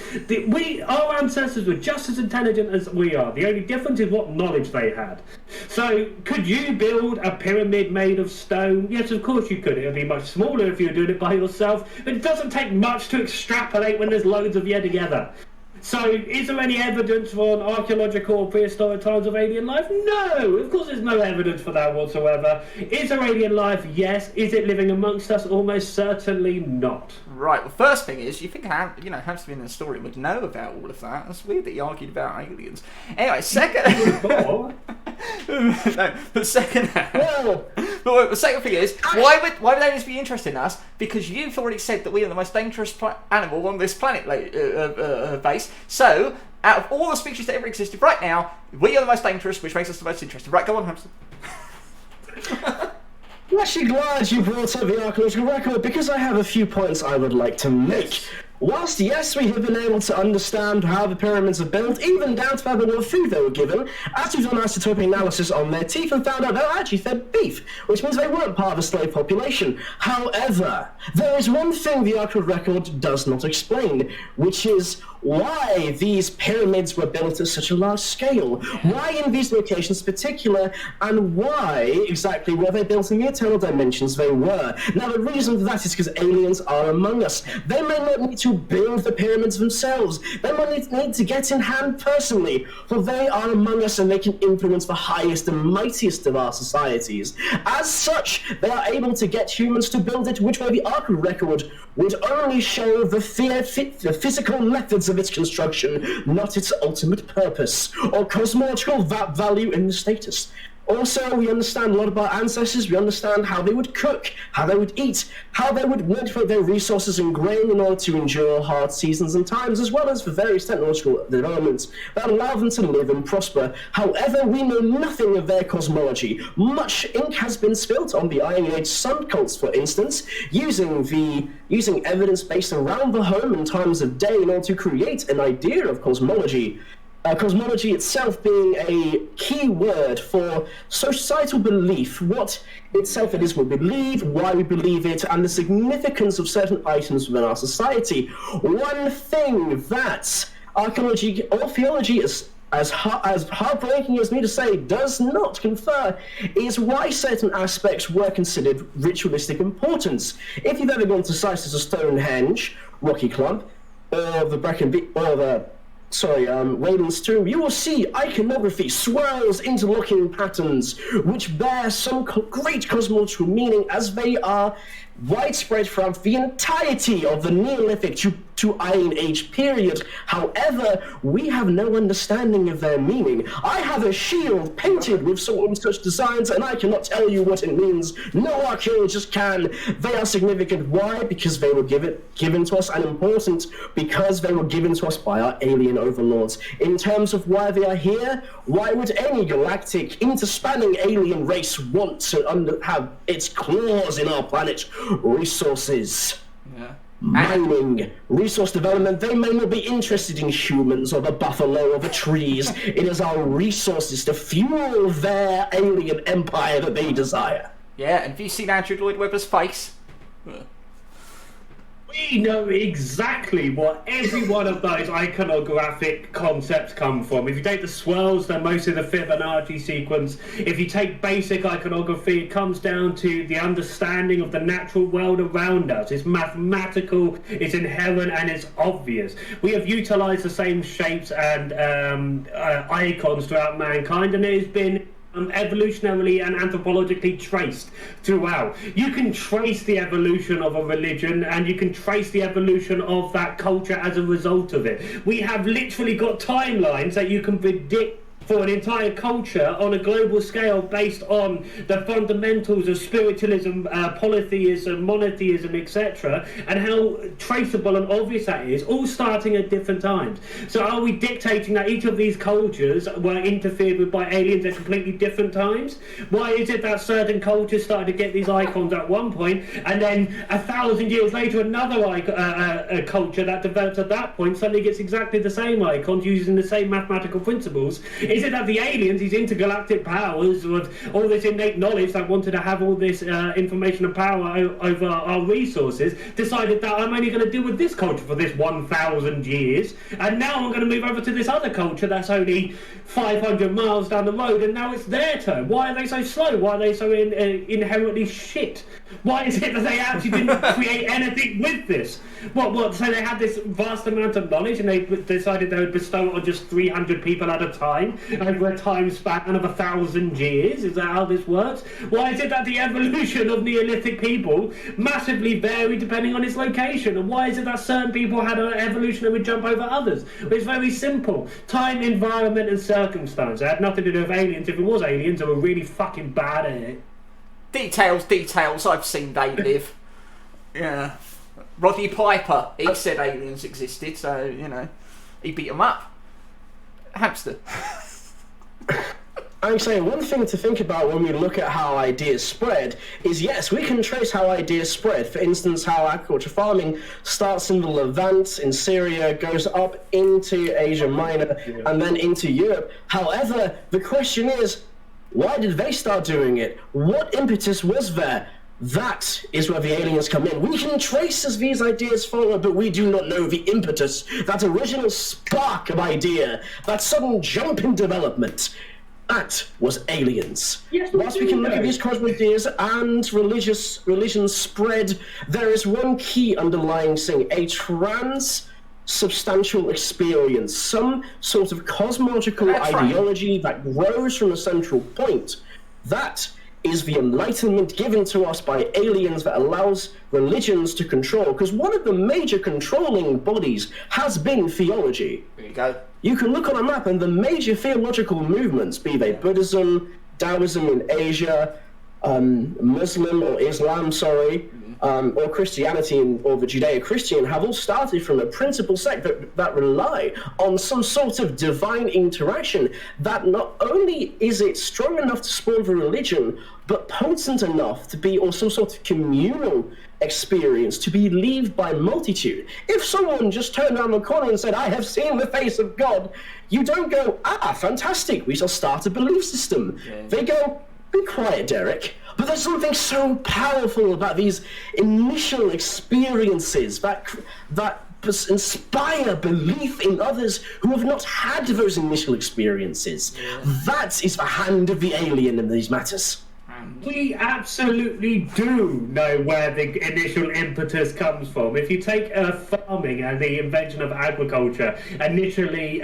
Our ancestors were just as intelligent as we are. The only difference is what knowledge they had. So could you build a pyramid made of stone? Yes, of course you could. It would be much smaller if you were doing it by yourself, but it doesn't take much to extrapolate when there's loads of you together. So, is there any evidence for archaeological or prehistoric times of alien life? No! Of course there's no evidence for that whatsoever. Is there alien life? Yes. Is it living amongst us? Almost certainly not. Right, well, first thing is, you think, Hamster in the story would know about all of that. That's weird that he argued about aliens. Anyway, second... No, but second... But the second thing is, why would aliens be interested in us? Because you've already said that we are the most dangerous animal on this planet base. So, out of all the species that ever existed right now, we are the most dangerous, which makes us the most interesting. Right, go on, Hamster. I'm actually glad you brought up the archaeological record because I have a few points I would like to make. whilst yes, we have been able to understand how the pyramids are built, even down to the level of food they were given, as we've done isotopic analysis on their teeth and found out they were actually fed beef, which means they weren't part of a slave population. However, there is one thing the archival record does not explain, which is why these pyramids were built at such a large scale, why in these locations in particular, and why exactly were they built in the eternal dimensions they were. Now the reason for that is because aliens are among us. They may not need to build the pyramids themselves, they might need to get in hand personally, for they are among us and they can influence the highest and mightiest of our societies. As such, they are able to get humans to build it, which way the archival record would only show the physical methods of its construction, not its ultimate purpose, or cosmological value in the status. Also, we understand a lot about ancestors. We understand how they would cook, how they would eat, how they would manipulate their resources and grain in order to endure hard seasons and times, as well as for various technological developments that allow them to live and prosper. However, we know nothing of their cosmology. Much ink has been spilt on the Iron Age sun cults, for instance, using evidence based around the home and times of day in order to create an idea of cosmology. Cosmology itself being a key word for societal belief, what itself it is we believe, why we believe it, and the significance of certain items within our society. One thing that archaeology or theology is as heartbreaking as me to say, does not confer, is why certain aspects were considered ritualistic importance. If you've ever gone to sites such as Stonehenge, Rocky Clump, or the Wayland's Tomb, you will see iconography swirls interlocking patterns which bear some great cosmological meaning, as they are widespread throughout the entirety of the Neolithic to Iron Age period. However, we have no understanding of their meaning. I have a shield painted with such designs, and I cannot tell you what it means. No archaeologist can. They are significant. Why? Because they were given to us, and important because they were given to us by our alien overlords. In terms of why they are here, why would any galactic interspanning alien race want to have its claws in our planet? Resources. Yeah. Mining, resource development. They may not be interested in humans or the buffalo or the trees. It is our resources to fuel their alien empire that they desire. Yeah, and have you seen Andrew Lloyd Webber's face? We know exactly what every one of those iconographic concepts come from. If you take the swirls, they're mostly the Fibonacci sequence. If you take basic iconography, it comes down to the understanding of the natural world around us. It's mathematical, it's inherent, and it's obvious. We have utilized the same shapes and icons throughout mankind, and it has been evolutionarily and anthropologically traced throughout. You can trace the evolution of a religion, and you can trace the evolution of that culture as a result of it. We have literally got timelines that you can predict for an entire culture on a global scale based on the fundamentals of spiritualism, polytheism, monotheism, etc., and how traceable and obvious that is, all starting at different times. So are we dictating that each of these cultures were interfered with by aliens at completely different times? Why is it that certain cultures started to get these icons at one point, and then 1,000 years later another culture that developed at that point suddenly gets exactly the same icons using the same mathematical principles? Is it that the aliens, these intergalactic powers with all this innate knowledge that wanted to have all this information and power over our resources, decided that I'm only going to deal with this culture for this 1,000 years, and now I'm going to move over to this other culture that's only 500 miles down the road, and now it's their turn? Why are they so slow? Why are they so inherently shit? Why is it that they actually didn't create anything with this? What? So they had this vast amount of knowledge, and they decided they would bestow it on just 300 people at a time over a time span of 1,000 years? Is that how this works? Why is it that the evolution of Neolithic people massively varied depending on its location? And why is it that certain people had an evolution that would jump over others? Well, it's very simple. Time, environment, and circumstance. It had nothing to do with aliens. If it was aliens, they were really fucking bad at it. Details, I've seen they live. Yeah. Roddy Piper, he said aliens existed, so, you know, he beat them up. Hamster. I'm saying one thing to think about when we look at how ideas spread is, yes, we can trace how ideas spread. For instance, how agriculture farming starts in the Levant, in Syria, goes up into Asia Minor, and then into Europe. However, the question is, why did they start doing it? What impetus was there? That is where the aliens come in. We can trace as these ideas forward, but we do not know the impetus, that original spark of idea, that sudden jump in development. That was aliens. Yes, whilst we can look at these cosmic ideas and religion spread, there is one key underlying thing, a substantial experience, some sort of cosmological ideology that grows from a central point. That is the enlightenment given to us by aliens that allows religions to control, because one of the major controlling bodies has been theology. There you go. You can look on a map and the major theological movements, be they Buddhism, Taoism in Asia, Muslim or Islam, or Christianity or the Judeo-Christian, have all started from a principal sect that rely on some sort of divine interaction that not only is it strong enough to spawn the religion, but potent enough to be, or some sort of communal experience to be believed by multitude. If someone just turned around the corner and said, I have seen the face of God, you don't go, fantastic, we shall start a belief system. Yeah. They go, be quiet, Derek. But there's something so powerful about these initial experiences that inspire belief in others who have not had those initial experiences. Yeah. That is the hand of the alien in these matters. We absolutely do know where the initial impetus comes from. If you take farming and the invention of agriculture, initially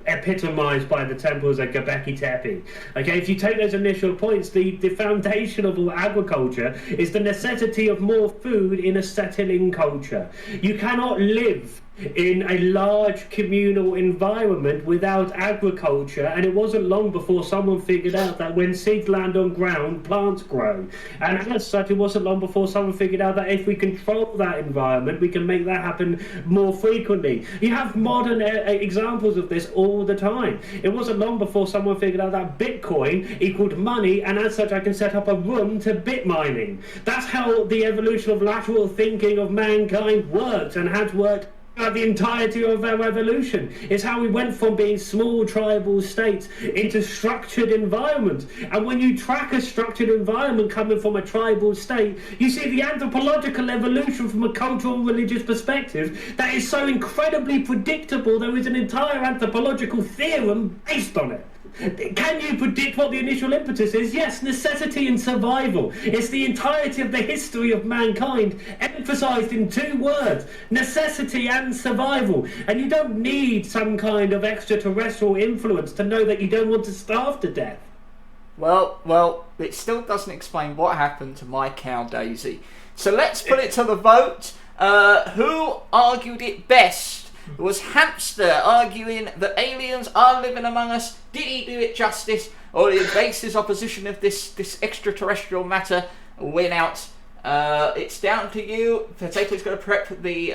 epitomized by the temples of Göbekli Tepe. Okay, if you take those initial points, the foundation of all agriculture is the necessity of more food in a settling culture. You cannot live in a large communal environment without agriculture, and it wasn't long before someone figured out that when seeds land on ground, plants grow. And as such, it wasn't long before someone figured out that if we control that environment, we can make that happen more frequently. You have modern examples of this all the time. It wasn't long before someone figured out that Bitcoin equaled money, and as such I can set up a room to bit mining. That's how the evolution of lateral thinking of mankind works, and has worked the entirety of our evolution. It's how we went from being small tribal states into structured environments. And when you track a structured environment coming from a tribal state, you see the anthropological evolution from a cultural and religious perspective that is so incredibly predictable. There is an entire anthropological theorem based on it. Can you predict what the initial impetus is? Yes, necessity and survival. It's the entirety of the history of mankind emphasized in two words: necessity and survival. And you don't need some kind of extraterrestrial influence to know that you don't want to starve to death. Well, it still doesn't explain what happened to my cow Daisy. So let's put it to the vote. Who argued it best? It was Hamster arguing that aliens are living among us. Did he do it justice, or did he base his opposition of this extraterrestrial matter win out? It's down to you. Potato's going to prep the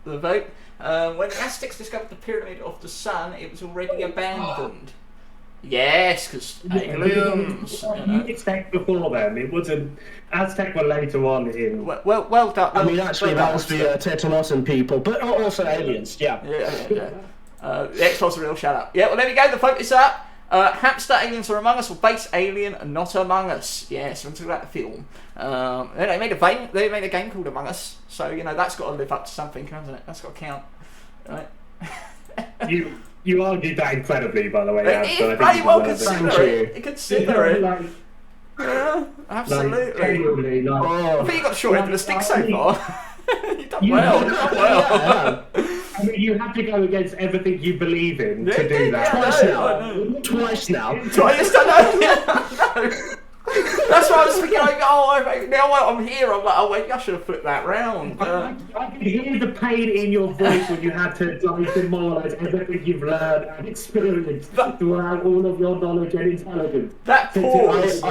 vote. When the Aztecs discovered the Pyramid of the Sun, it was already abandoned. Yes, because aliens. Aztec before them. It wasn't. Aztec were later on in. Well done. I mean, actually, that was the Tetanautan people, but also aliens. Yeah. The X-Files are real. Shut up. Yeah. Well, there we go. The vote is up. Hamster, aliens are among us, or base alien, not among us. Yes, I'm talking about the film. They made a game called Among Us, so that's got to live up to something, hasn't it? That's got to count, right? You argued that incredibly, by the way. It bloody well consider it. Yeah, absolutely. I think you got the short end of the stick so far. You've done well. I mean, you have to go against everything you believe in to do that. Twice now. No. That's why I was thinking, now I'm here, I'm like, oh wait, I should have flipped that round. I can hear the pain in your voice when you had to demoralise everything you've learned and experienced throughout all of your knowledge and intelligence. That pause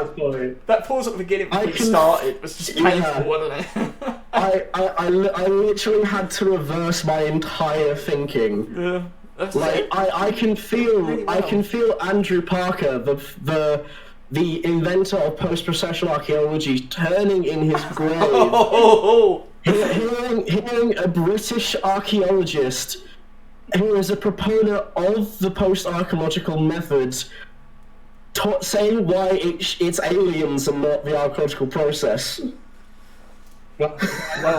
at the beginning when we started was just painful, wasn't it? I literally had to reverse my entire thinking. Yeah. That's Like it. I can feel Really I well. can feel Andrew Parker, the inventor of post-processional archaeology, turning in his grave, Oh, hearing a British archaeologist who is a proponent of the post-archaeological methods saying why it's aliens and not the archaeological process. Well,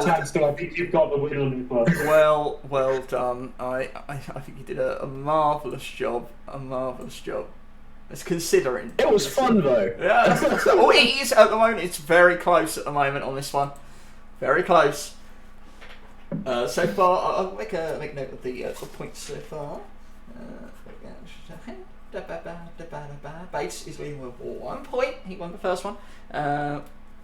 Hamster, I think you've got the win on this one. well done. I think you did a marvellous job. A marvellous job. It's considering. It was fun though. Yeah, oh, it is at the moment. It's very close at the moment on this one. Very close. So far, I'll make note of the points so far. Bass is leading with 1 point. He won the first one.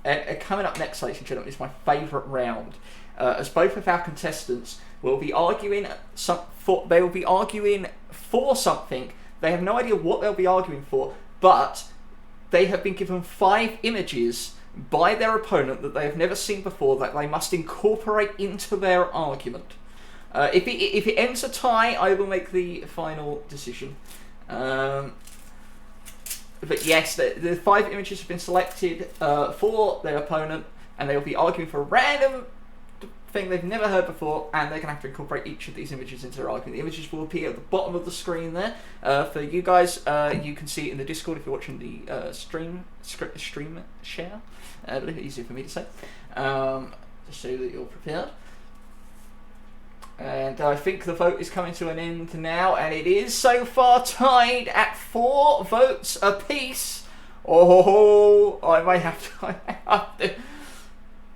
And coming up next, ladies and gentlemen, is my favourite round. As both of our contestants will be arguing for something. They have no idea what they'll be arguing for, but they have been given 5 images by their opponent that they have never seen before that they must incorporate into their argument. If it ends a tie, I will make the final decision. But yes, the 5 images have been selected for their opponent, and they will be arguing for a random thing they've never heard before, and they're going to have to incorporate each of these images into their argument. The images will appear at the bottom of the screen there. For you guys, you can see it in the Discord if you're watching the stream share. A little easier for me to say, just so that you're prepared. And I think the vote is coming to an end now, and it is so far tied at 4 votes apiece. Oh, I may have to.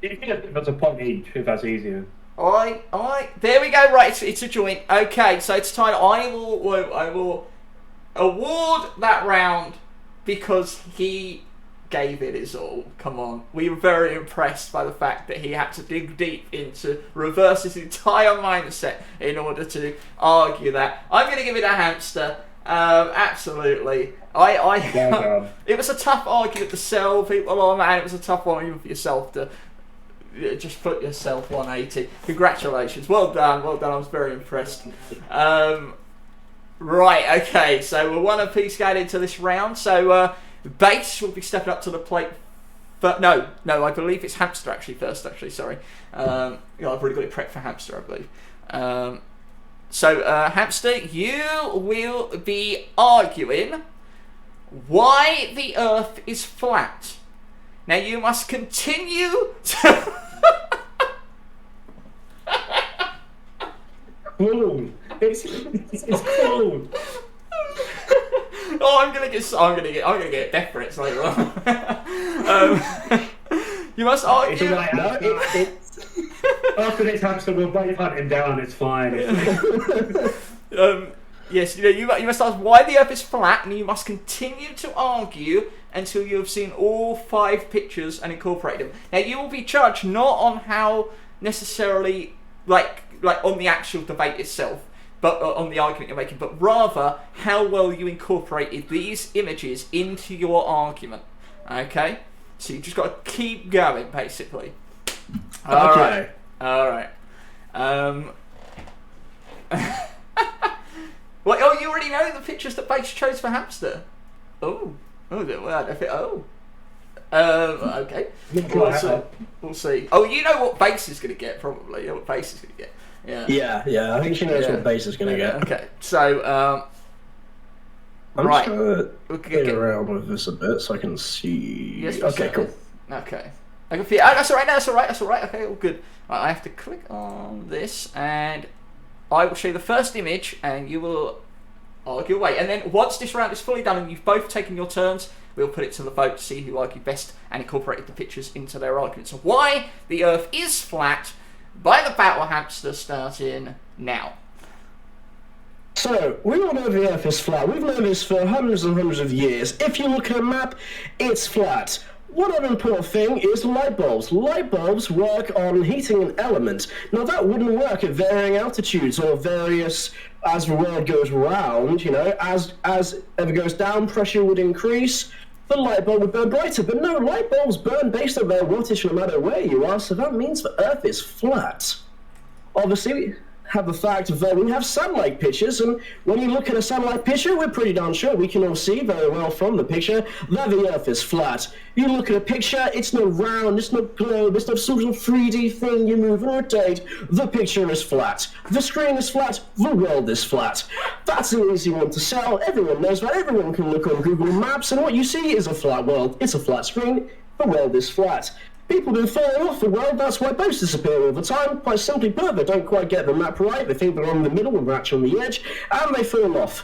You can just give us a point each if that's easier. There we go. Right, it's a joint. Okay, so it's tied. I will award that round because he gave it his all. Come on, we were very impressed by the fact that he had to dig deep into reverse his entire mindset in order to argue that. I'm going to give it a hamster. Absolutely. It was a tough argument to sell people on, and it was a tough one even for yourself to just put yourself 180. Congratulations. Well done. I was very impressed. Right, okay, so we're 1 apiece going into this round. So Bass will be stepping up to the plate. But no, I believe it's Hamster first. Sorry. I've already got it prepped for Hamster, I believe. So Hamster, you will be arguing why the Earth is flat. Now you must continue to... Cool. It's cool. Oh, I'm gonna get death threats later on. You must argue. It's alright. After this hamster, we'll both hunt him down. It's fine. Yes, you must ask why the Earth is flat, and you must continue to argue until you have seen all 5 pictures and incorporated them. Now, you will be judged not on how necessarily, like on the actual debate itself, but on the argument you're making, but rather how well you incorporated these images into your argument. Okay, so you just got to keep going, basically. All right. Well, oh, you already know the pictures that Bass chose for Hamster. Okay. We'll see. Oh, you know what Bass is going to get, probably. You know what Bass is going to get. Yeah. I think she knows what Bass is going to get. Okay, so I'm right. just going to play around with this a bit so I can see. Yes, okay, cool. Okay. I can feel. Oh, that's all right. Okay, all good. Right, I have to click on this, and I will show you the first image, and you will argue away. And then once this round is fully done, and you've both taken your turns, we'll put it to the vote to see who argued best and incorporated the pictures into their argument. So why the Earth is flat by the BattleHamster starting now. So, we all know the Earth is flat. We've known this for hundreds and hundreds of years. If you look at a map, it's flat. One other important thing is light bulbs. Light bulbs work on heating an element. Now, that wouldn't work at varying altitudes or various, as the world goes round, as it goes down, pressure would increase, the light bulb would burn brighter. But no, light bulbs burn based on their wattage no matter where you are, so that means the Earth is flat. Obviously, have the fact that we have satellite pictures, and when you look at a satellite picture, we're pretty darn sure we can all see very well from the picture that the Earth is flat. You look at a picture, it's not round, it's not globe, it's not sort of 3D thing you move and rotate. The picture is flat. The screen is flat, the world is flat. That's an easy one to sell. Everyone knows that. Everyone can look on Google Maps, and what you see is a flat world. It's a flat screen. The world is flat. People have been falling off the world, that's why boats disappear all the time. Quite simply put, they don't quite get the map right, they think they're on the middle and they're actually on the edge, and they fall off.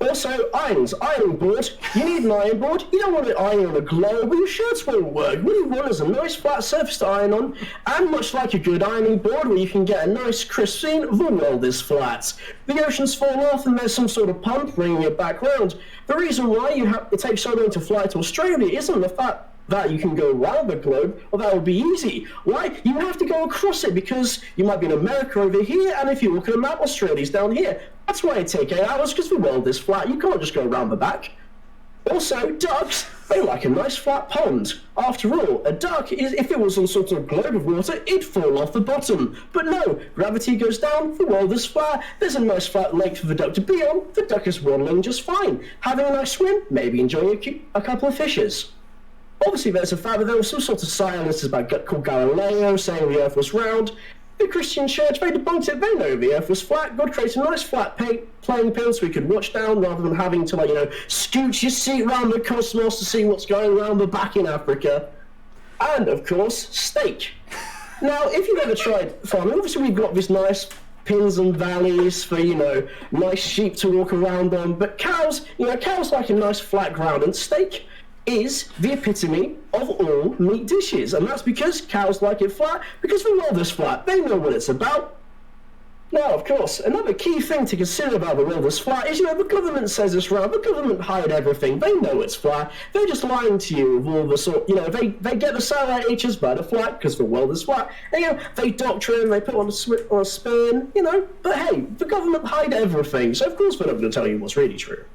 Also, irons, ironing board. You need an iron board. You don't want to iron on a globe, your shirts won't work. What you want is a nice flat surface to iron on, and much like a good ironing board where you can get a nice crisp scene, the world is flat. The oceans fall off and there's some sort of pump bringing it back round. The reason why it takes so long to fly to Australia isn't the fact that you can go around the globe, or that would be easy. Why? You have to go across it, because you might be in America over here, and if you look at a map, Australia's down here. That's why it takes 8 hours, because the world is flat. You can't just go around the back. Also, ducks, they like a nice flat pond. After all, a duck, if it was on sort of globe of water, it'd fall off the bottom. But no, gravity goes down, the world is flat, there's a nice flat lake for the duck to be on, the duck is waddling just fine. Having a nice swim, maybe enjoying a couple of fishes. Obviously, there's a fact that there was some sort of scientist called Galileo saying the Earth was round. The Christian Church, they debunked it. They know the Earth was flat. God created a nice flat playing field so we could watch down rather than having to, scooch your seat around the cosmos to see what's going around the back in Africa. And, of course, steak. Now, if you've ever tried farming, obviously we've got this nice pins and valleys for, nice sheep to walk around on. But cows, cows like a nice flat ground, and steak is the epitome of all meat dishes, and that's because cows like it flat, because the world is flat. They know what it's about. Now, of course, another key thing to consider about the world is flat is, the government says it's round, the government hide everything, they know it's flat, they're just lying to you with all the sort, they get the satellite images by the flat, because the world is flat, and, they doctrine, they put on a spin, but hey, the government hide everything, so of course they're not going to tell you what's really true.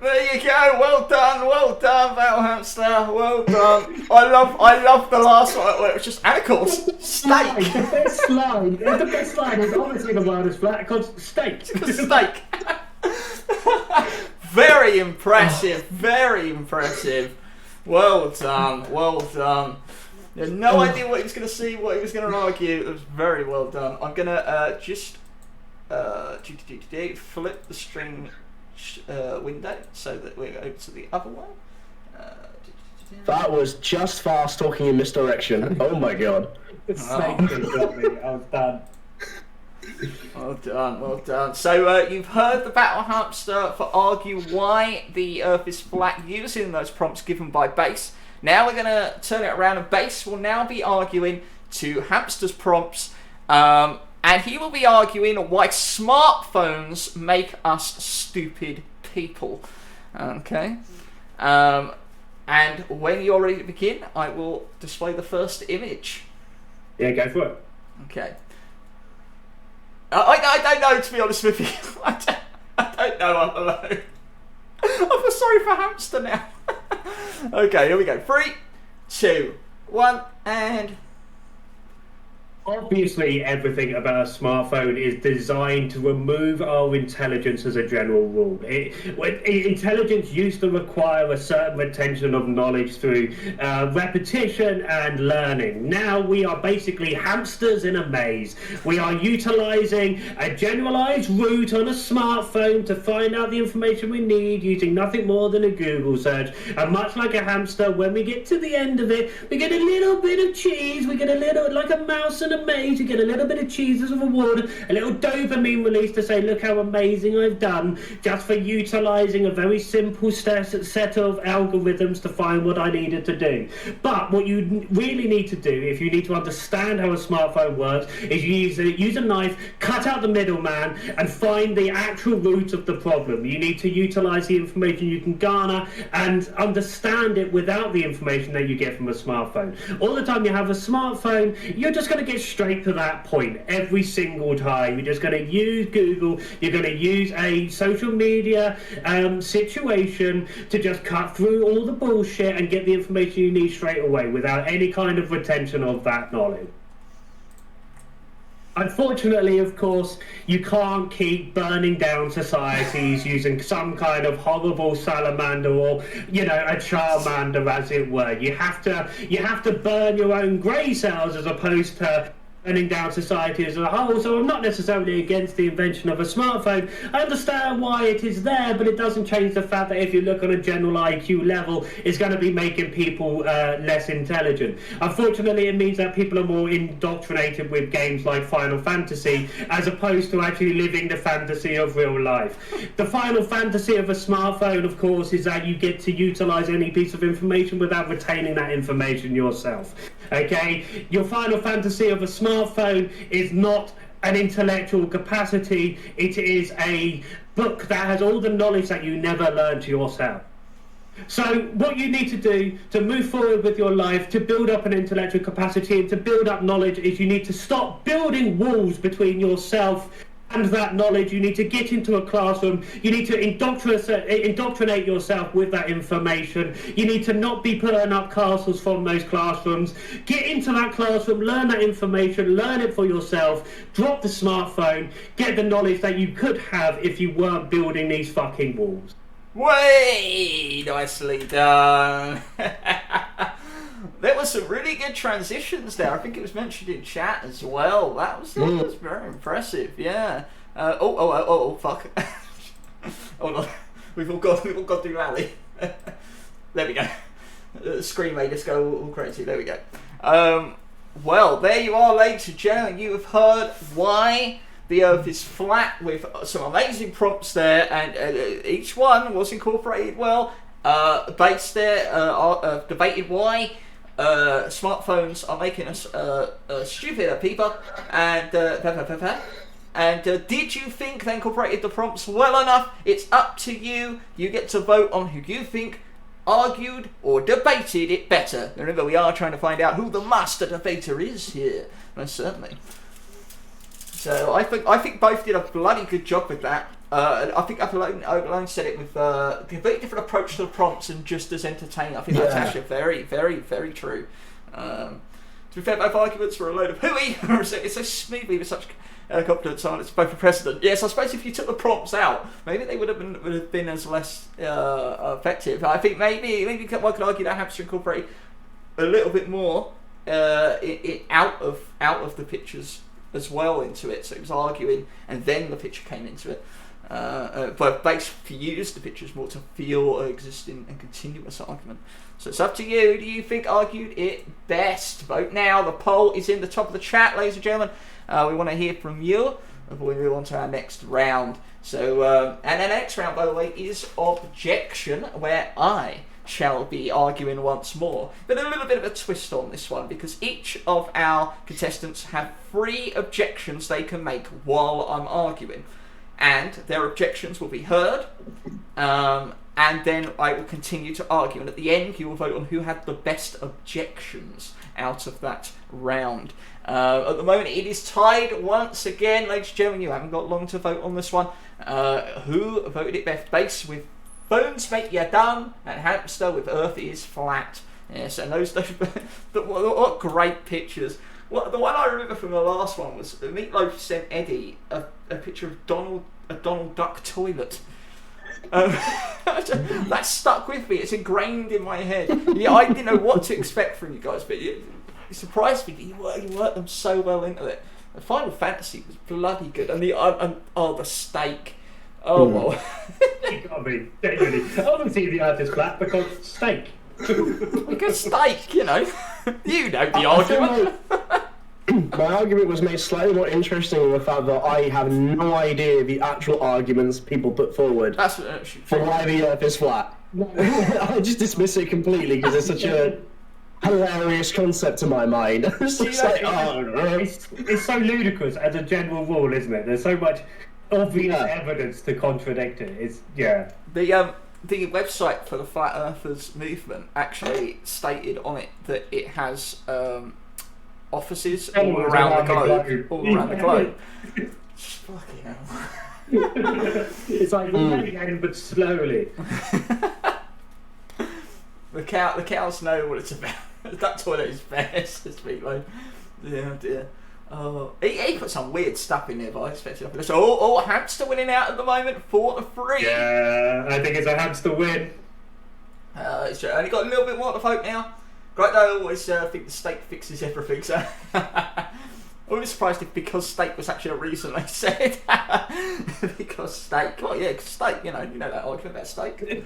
There you go. Well done, BattleHamster. Well done. I love the last one where it was just, and of course, steak. The best line is obviously the world is flat because steak. Steak. Very impressive. Very impressive. Well done. Well done. You had no idea what he was going to see, what he was going to argue. It was very well done. I'm going to just flip the string window so that we're over to the other one. That was just fast talking in misdirection. Oh my god. The snake got me. I was done. Well done. So you've heard the BattleHamster for argue why the Earth is flat using those prompts given by Bass. Now we're going to turn it around, and Bass will now be arguing to Hamster's prompts. And he will be arguing why smartphones make us stupid people. Okay? And when you're ready to begin, I will display the first image. Yeah, go for it. Okay. I don't know, to be honest with you. I don't know, I'm alone. I feel sorry for Hamster now. Okay, here we go. 3, 2, 1, and... Obviously, everything about a smartphone is designed to remove our intelligence as a general rule. Intelligence used to require a certain retention of knowledge through repetition and learning. Now we are basically hamsters in a maze. We are utilizing a generalized route on a smartphone to find out the information we need using nothing more than a Google search. And much like a hamster, when we get to the end of it, we get a little bit of cheese, we get a little, like a mouse in a maze, you get a little bit of cheese as a reward, a little dopamine release to say, look how amazing I've done, just for utilizing a very simple set of algorithms to find what I needed to do. But what you really need to do, if you need to understand how a smartphone works, is use a knife, cut out the middleman, and find the actual root of the problem. You need to utilize the information you can garner and understand it without the information that you get from a smartphone. All the time you have a smartphone, you're just going to get straight to that point every single time. You're just going to use Google, you're going to use a social media situation to just cut through all the bullshit and get the information you need straight away without any kind of retention of that knowledge. Unfortunately, of course, you can't keep burning down societies using some kind of horrible salamander or, you know, a charmander, as it were. You have to burn your own grey cells as opposed to burning down society as a whole. So I'm not necessarily against the invention of a smartphone. I understand why it is there, but it doesn't change the fact that if you look on a general IQ level, it's going to be making people less intelligent. Unfortunately, it means that people are more indoctrinated with games like Final Fantasy as opposed to actually living the fantasy of real life. The Final Fantasy of a smartphone, of course, is that you get to utilize any piece of information without retaining that information yourself. Okay? Your Final Fantasy of a smartphone is not an intellectual capacity. It is a book that has all the knowledge that you never learned yourself. So what you need to do to move forward with your life, to build up an intellectual capacity and to build up knowledge, is you need to stop building walls between yourself and that knowledge. You need to get into a classroom. You need to indoctrinate yourself with that information. You need to not be putting up castles from those classrooms. Get into that classroom, learn that information, learn it for yourself, drop the smartphone, get the knowledge that you could have if you weren't building these fucking walls. Way nicely done. There were some really good transitions there. I think it was mentioned in chat as well. That was very impressive. Yeah. Fuck. Hold on. We've all got through alley. There we go. The screen made us go all crazy. There we go. Well, there you are, ladies and gentlemen. You have heard why the Earth is flat, with some amazing prompts there, and each one was incorporated well. Based there, debated why smartphones are making us stupider people, and did you think they incorporated the prompts well enough? It's up to you. You get to vote on who you think argued or debated it better. Remember, we are trying to find out who the master debater is here, most certainly. So I think both did a bloody good job with that. I think Overlone said it with a completely different approach to the prompts and just as entertaining. I think that's actually very, very, very true. To be fair, both arguments were a load of hooey. It's so smoothly with such confidence on it's both a precedent. Yes, I suppose if you took the prompts out, maybe they would have been as less effective. I think maybe one could argue that Hamster incorporate a little bit more out of the pictures as well into it. So it was arguing, and then the picture came into it. But basically used the pictures more to feel an existing and continuous argument. So it's up to you. Do you think argued it best? Vote now. The poll is in the top of the chat, ladies and gentlemen. We want to hear from you before we move on to our next round. So, and the next round, by the way, is objection, where I shall be arguing once more. But a little bit of a twist on this one, because each of our contestants have 3 objections they can make while I'm arguing. And their objections will be heard, and then I will continue to argue. And at the end, you will vote on who had the best objections out of that round. At the moment, it is tied once again, ladies and gentlemen. You haven't got long to vote on this one. Who voted it best? Base with Phones make you dumb, and Hamster with Earth is flat. Yes, and those what great pictures. Well, the one I remember from the last one was Meatloaf sent Eddie a picture of a Donald Duck toilet. That stuck with me. It's ingrained in my head. Yeah, I didn't know what to expect from you guys, but it surprised me that you worked them so well into it. The Final Fantasy was bloody good, and the steak. Oh well. I mean, genuinely, obviously the Earth is flat because steak. Because steak, you know. You know the argument. My argument was made slightly more interesting in the fact that I have no idea the actual arguments people put forward for why the Earth is flat. I just dismiss it completely because it's such a hilarious concept to my mind. It's so ludicrous as a general rule, isn't it? There's so much obvious evidence to contradict it. The website for the Flat Earthers movement actually stated on it that it has offices all around the globe. Fucking hell. It's like again, but slowly. The cows know what it's about. That toilet is best, says Meatloaf. Yeah, dear. Oh, he put some weird stuff in there, but I expected nothing. So, hamster winning out at the moment, 4-3. Yeah, I think it's a hamster win. It's only got a little bit more to vote now. Great, though, I always think the steak fixes everything, so... I was surprised if because steak was actually a reason they said. Because steak. Oh yeah, steak, you know that argument about steak. I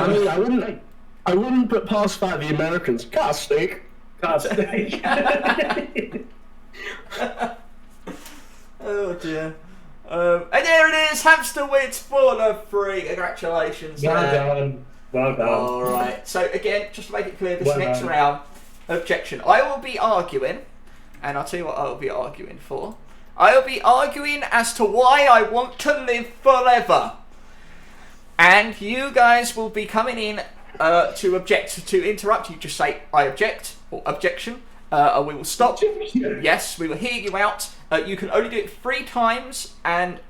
mean, I wouldn't put past that the Americans. Car steak. Car steak. Oh dear. And there it is, hamster wins 4-3. Congratulations. Well done. Well done. Alright, so again, just to make it clear, this next round, objection. I will be arguing, and I'll tell you what I will be arguing for. I will be arguing as to why I want to live forever. And you guys will be coming in to object, to interrupt. You just say, I object, or objection. We will stop. Yes, we will hear you out. You can only do it 3 times, and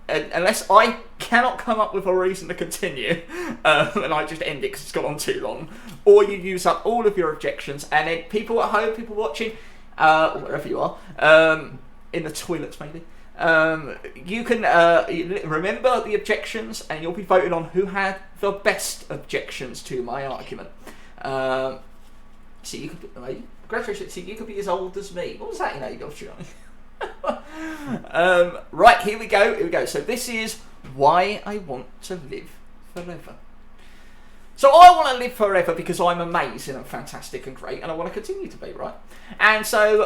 unless I cannot come up with a reason to continue, and I just end it because it's gone on too long, or you use up all of your objections, and then people at home, people watching, wherever you are, in the toilets maybe, you can remember the objections, and you'll be voting on who had the best objections to my argument. So you could be, congratulations, so you could be as old as me. What was that in age of right, here we go. So this is why I want to live forever. So I want to live forever because I'm amazing and fantastic and great, and I want to continue to be, right? And so,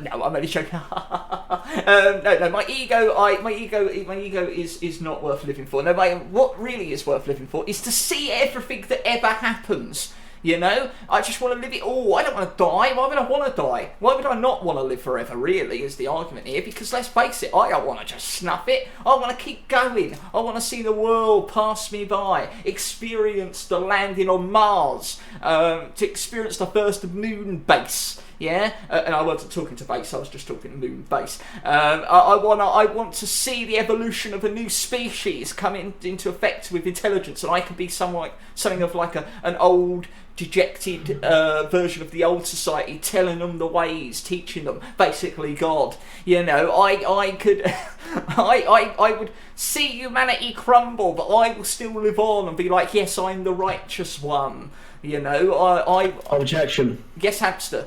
no, I'm only joking. No, my ego is not worth living for. No, what really is worth living for is to see everything that ever happens. You know, I just want to live it all. I don't want to die. Why would I want to die? Why would I not want to live forever, really, is the argument here. Because let's face it, I don't want to just snuff it. I want to keep going. I want to see the world pass me by, experience the landing on Mars, to experience the first moon base. Yeah, and I wasn't talking to base, I was just talking moon base. I want to see the evolution of a new species come into effect with intelligence, and I can be something of like an old, dejected version of the old society, telling them the ways, teaching them, basically God. You know, I could, I would see humanity crumble, but I will still live on and be like, yes, I'm the righteous one. You know, Objection. Yes, hamster.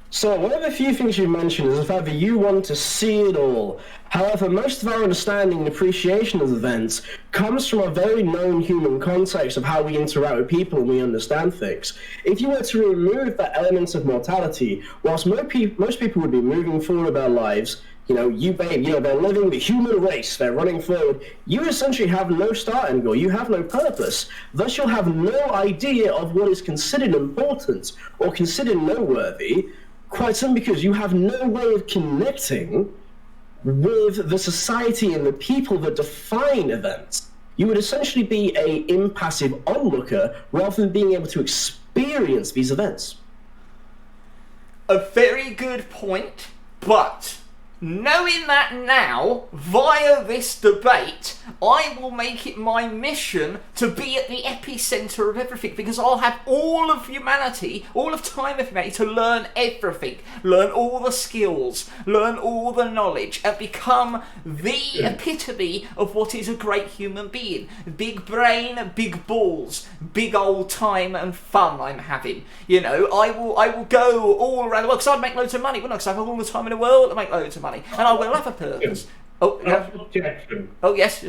So, one of the few things you mentioned is the fact that you want to see it all. However, most of our understanding and appreciation of events comes from a very known human context of how we interact with people and we understand things. If you were to remove that element of mortality, whilst most people would be moving forward with their lives, they're living the human race, they're running forward, you essentially have no starting goal, you have no purpose. Thus, you'll have no idea of what is considered important or considered noteworthy, quite simply because you have no way of connecting with the society and the people that define events. You would essentially be an impassive onlooker rather than being able to experience these events. A very good point, but knowing that now, via this debate, I will make it my mission to be at the epicenter of everything, because I'll have all of humanity, all of time of humanity, to learn everything, learn all the skills, learn all the knowledge, and become the epitome of what is a great human being. Big brain, big balls, big old time and fun I'm having. You know, I will go all around the world, because I'd make loads of money, wouldn't I? Because I have all the time in the world to make loads of money. And I will have a purpose. Objection. Oh, yes.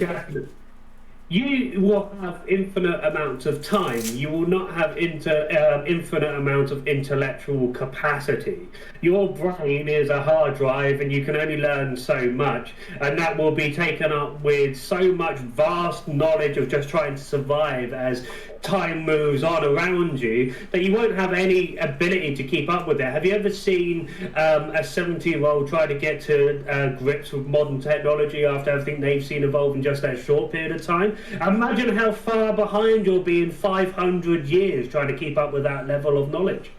You will have infinite amounts of time. You will not have infinite amount of intellectual capacity. Your brain is a hard drive, and you can only learn so much, and that will be taken up with so much vast knowledge of just trying to survive as time moves on around you, that you won't have any ability to keep up with it. Have you ever seen a 70-year-old try to get to grips with modern technology after everything they've seen evolve in just that short period of time? Imagine how far behind you'll be in 500 years trying to keep up with that level of knowledge.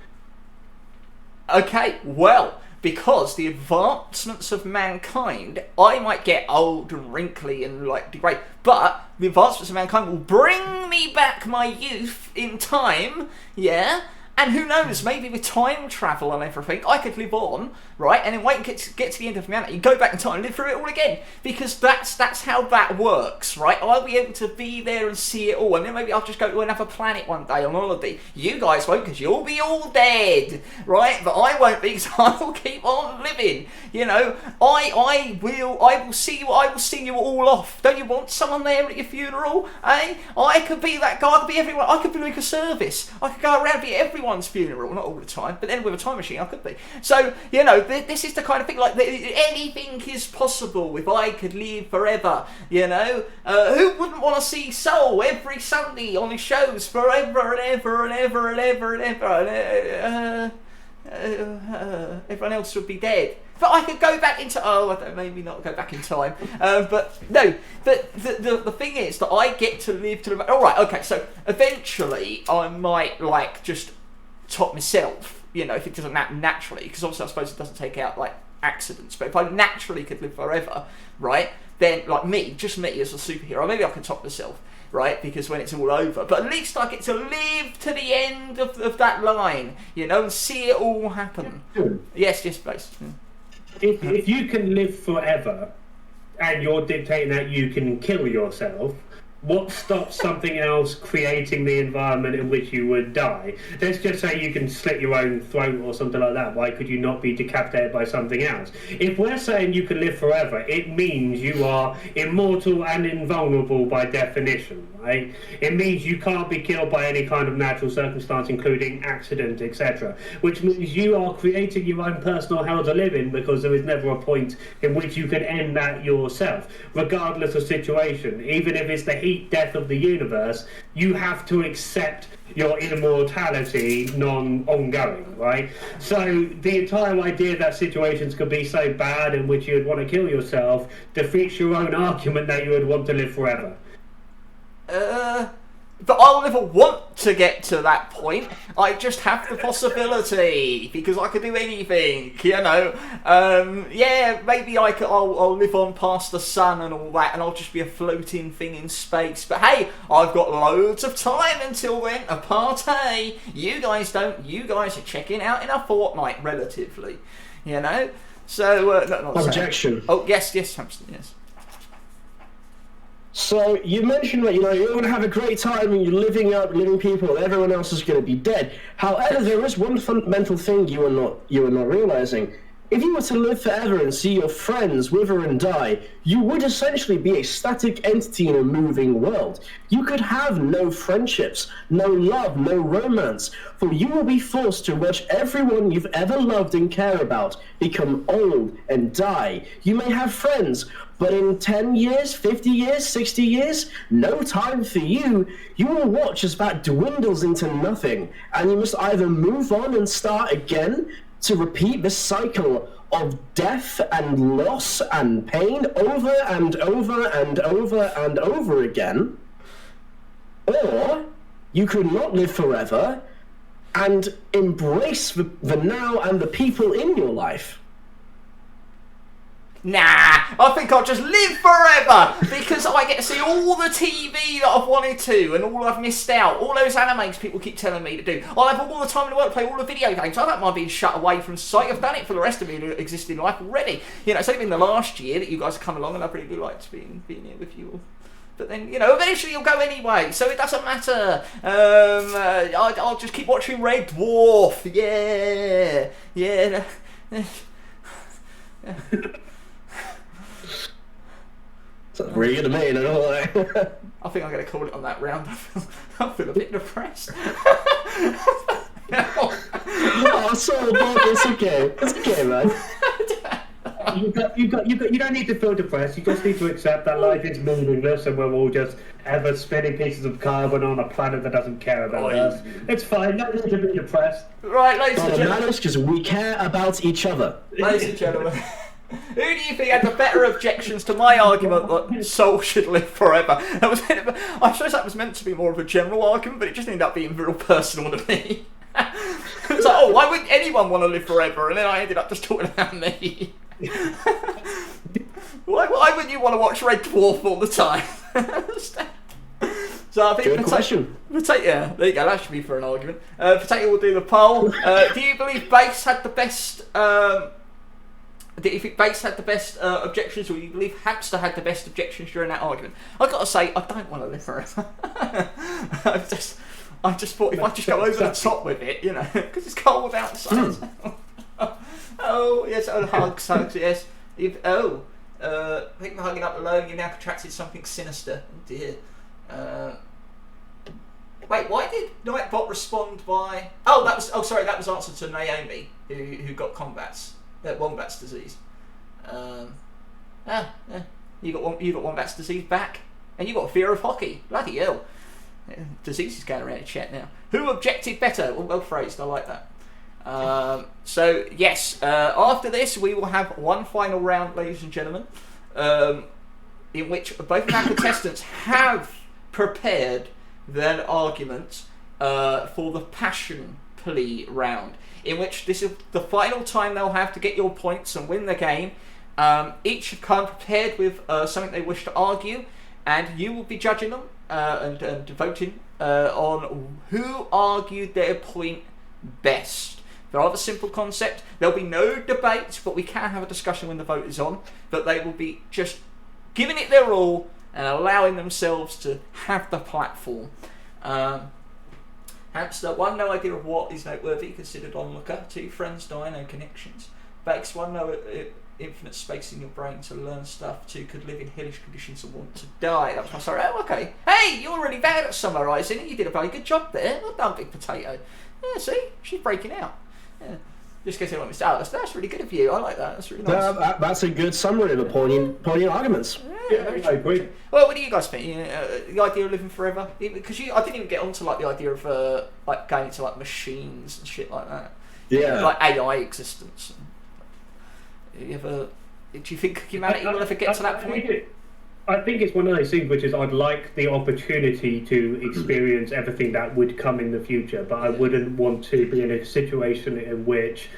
Okay, well, because the advancements of mankind, I might get old and wrinkly and degrade, but the advancements of mankind will bring me back my youth in time, yeah, And who knows, maybe with time travel and everything, I could live on, right? And then wait and get to the end of humanity, go back in time and live through it all again. Because that's how that works, right? I'll be able to be there and see it all. And then maybe I'll just go to another planet one day on holiday. You guys won't, because you'll be all dead, right? But I won't be, because I will keep on living. You know, I will see you all off. Don't you want someone there at your funeral? Eh? I could be that guy, I could be everyone. I could be like a service. I could go around and be everyone's funeral, not all the time, but then with a time machine I could be. So, you know, this is the kind of thing, like, anything is possible if I could live forever, you know? Who wouldn't want to see Soul every Sunday on his shows forever and ever and ever and ever and ever? Everyone else would be dead. But I could go back into, maybe not go back in time. But no, but the thing is that I get to live to the... Alright, okay, so eventually I might, like, just top myself, you know, if it doesn't naturally, because obviously I suppose it doesn't take out, like, accidents, but if I naturally could live forever, right, then, like, just me as a superhero, maybe I can top myself, right, because when it's all over, but at least I get to live to the end of that line, you know, and see it all happen. Yes, Bass. If you can live forever, and you're dictating that you can kill yourself, what stops something else creating the environment in which you would die? Let's just say you can slit your own throat or something like that. Why could you not be decapitated by something else? If we're saying you can live forever, it means you are immortal and invulnerable by definition, right? It means you can't be killed by any kind of natural circumstance, including accident, etc. Which means you are creating your own personal hell to live in, because there is never a point in which you can end that yourself, regardless of situation. Even if it's the heat death of the universe, you have to accept your immortality ongoing, right? So the entire idea that situations could be so bad in which you would want to kill yourself defeats your own argument that you would want to live forever. But I'll never want to get to that point. I just have the possibility, because I could do anything, you know. Yeah, maybe I'll live on past the sun and all that, and I'll just be a floating thing in space. But hey, I've got loads of time until then to party. You guys don't. You guys are checking out in a fortnight, relatively, you know. So, not objection. Oh, yes, Hamster, yes. So you mentioned that, you know, you're going to have a great time and you're living people, everyone else is going to be dead. However, there is one fundamental thing you are not realizing. If you were to live forever and see your friends wither and die, you would essentially be a static entity in a moving world. You could have no friendships, no love, no romance, for you will be forced to watch everyone you've ever loved and care about become old and die. You may have friends, but in 10 years, 50 years, 60 years, no time for you. You will watch as that dwindles into nothing, and you must either move on and start again to repeat the cycle of death and loss and pain over and over and over and over again, or you could not live forever and embrace the now and the people in your life. Nah, I think I'll just live forever, because I get to see all the TV that I've wanted to and all I've missed out, all those animes people keep telling me to do. I'll have all the time in the world to play all the video games. I don't mind being shut away from society. I've done it for the rest of my existing life already. You know, it's only been the last year that you guys have come along, and I've really liked being here with you all. But then, you know, eventually you'll go anyway, so it doesn't matter. I'll just keep watching Red Dwarf. Yeah. That's really good to me, you know. I think I'm going to call it on that round. I feel a bit depressed. Oh, so Bob, it's okay. It's okay, man. You don't need to feel depressed. You just need to accept that life is meaningless and we're all just ever spinning pieces of carbon on a planet that doesn't care about us. It's fine. No need to be depressed. Right, ladies and gentlemen. Because we care about each other. Ladies and gentlemen. Who do you think had the better objections to my argument that Soul should live forever? I suppose that was meant to be more of a general argument, but it just ended up being real personal to me. It's like, why would anyone want to live forever? And then I ended up just talking about me. Why wouldn't you want to watch Red Dwarf all the time? So I think Good question. Potato, yeah, there you go. That should be for an argument. Potato will do the poll. Do you believe Bass had the best? Do you think Bass had the best objections, or do you believe Hamster had the best objections during that argument? I've got to say, I don't want to live forever. I just thought if I just go over the top with it, you know, because it's cold outside. Oh yes, hugs, yes. People hugging up alone. You've now contracted something sinister. Oh dear. Wait, why did Nightbot respond by? That was answered to Naomi, who got Wombat's disease. You got Wombat's disease back, and you got fear of hockey. Bloody hell! Disease is going around the chat now. Who objected better? Well phrased. I like that. So yes, after this we will have one final round, ladies and gentlemen, in which both of our contestants have prepared their argument for the passion plea round, in which this is the final time they'll have to get your points and win the game. Each have come prepared with something they wish to argue, and you will be judging them and voting on who argued their point best. Rather simple concept. There'll be no debate, but we can have a discussion when the vote is on. But they will be just giving it their all and allowing themselves to have the platform. Hamster, 1, no idea of what is noteworthy, considered onlooker. 2, friends die, no connections. Bakes, 1, no infinite space in your brain to learn stuff. 2, could live in hellish conditions and want to die. That was my sorry. Oh, okay. Hey, you're really bad at summarising it. You did a very good job there. Well done, Big Potato. Yeah, see? She's breaking out. Yeah. Just because they want me to that's really good of you. I like that. That's really nice. That's a good summary of the poignant arguments. Yeah, I agree. Well, what do you guys think? The idea of living forever? Because I didn't even get onto like the idea of like going into like machines and shit like that. Yeah. Like AI existence. Do you think humanity will ever get to that point? I think it's one of those things which is I'd like the opportunity to experience everything that would come in the future, but I wouldn't want to be in a situation in which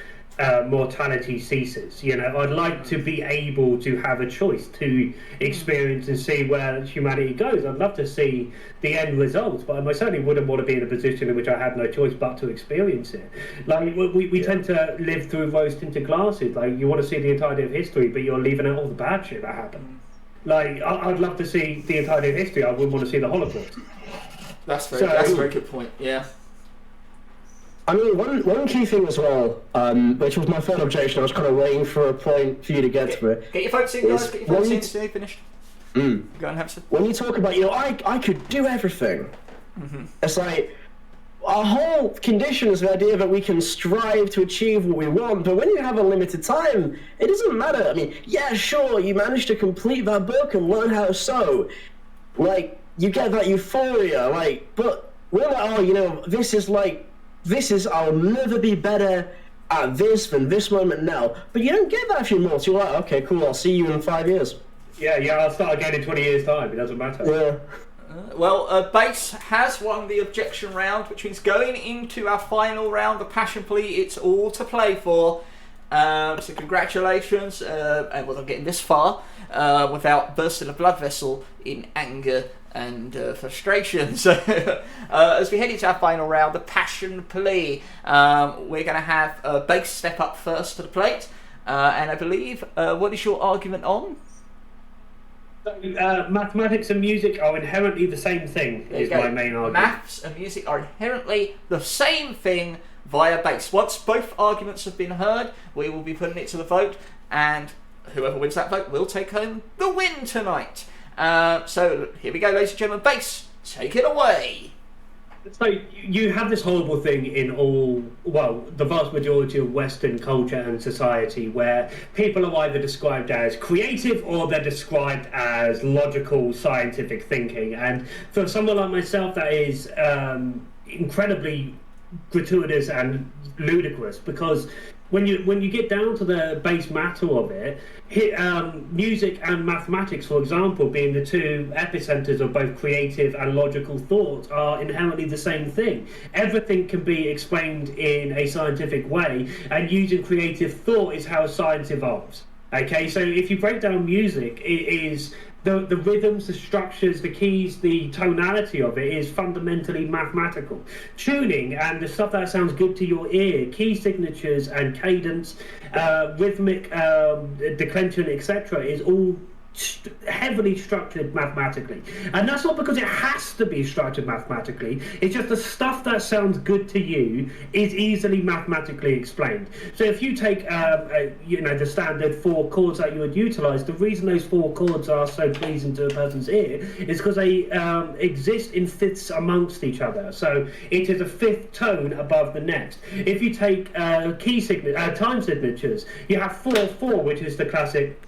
mortality ceases. You know, I'd like to be able to have a choice to experience and see where humanity goes. I'd love to see the end result, but I certainly wouldn't want to be in a position in which I had no choice but to experience it. Like we tend to live through rose-tinted glasses. Like you want to see the entirety of history, but you're leaving out all the bad shit that happened. Like, I'd love to see the entirety of history. I wouldn't want to see the Holocaust. That's a very good point, yeah. I mean, one key thing as well, which was my third objection, I was kind of waiting for a point for you to get to it. Get your votes in, guys. Get your votes in. Stay finished. Go on, Hamster. When you talk about, I could do everything. Mm-hmm. It's like, our whole condition is the idea that we can strive to achieve what we want, but when you have a limited time, it doesn't matter. I mean, yeah, sure, you managed to complete that book and learn how to sew. Like, you get that euphoria, like, but we're like, this is, I'll never be better at this than this moment now. But you don't get that if you're mortal. You're like, okay, cool, I'll see you in 5 years. Yeah, I'll start again in 20 years' time. It doesn't matter. Yeah. Bass has won the objection round, which means going into our final round, the passion plea, it's all to play for. So congratulations, and we're not getting this far without bursting a blood vessel in anger and frustration. So as we head into our final round, the passion plea, we're going to have Bass step up first to the plate, and I believe, what is your argument on? Mathematics and music are inherently the same thing, is my main argument. Maths and music are inherently the same thing via Bass. Once both arguments have been heard, we will be putting it to the vote, and whoever wins that vote will take home the win tonight. So here we go, ladies and gentlemen. Bass, take it away. So you have this horrible thing in the vast majority of Western culture and society where people are either described as creative or they're described as logical, scientific thinking. And for someone like myself, that is incredibly gratuitous and ludicrous, because when you get down to the base matter of it, music and mathematics, for example, being the two epicenters of both creative and logical thought, are inherently the same thing. Everything can be explained in a scientific way, and using creative thought is how science evolves. Okay, so if you break down music, it is the rhythms, the structures, the keys, the tonality of it is fundamentally mathematical. Tuning and the stuff that sounds good to your ear, key signatures and cadence, rhythmic declension, etc., is all heavily structured mathematically. And that's not because it has to be structured mathematically, it's just the stuff that sounds good to you is easily mathematically explained. So if you take the standard 4 chords that you would utilize, the reason those 4 chords are so pleasing to a person's ear is because they exist in fifths amongst each other. So it is a fifth tone above the next. If you take time signatures, you have 4/4, which is the classic,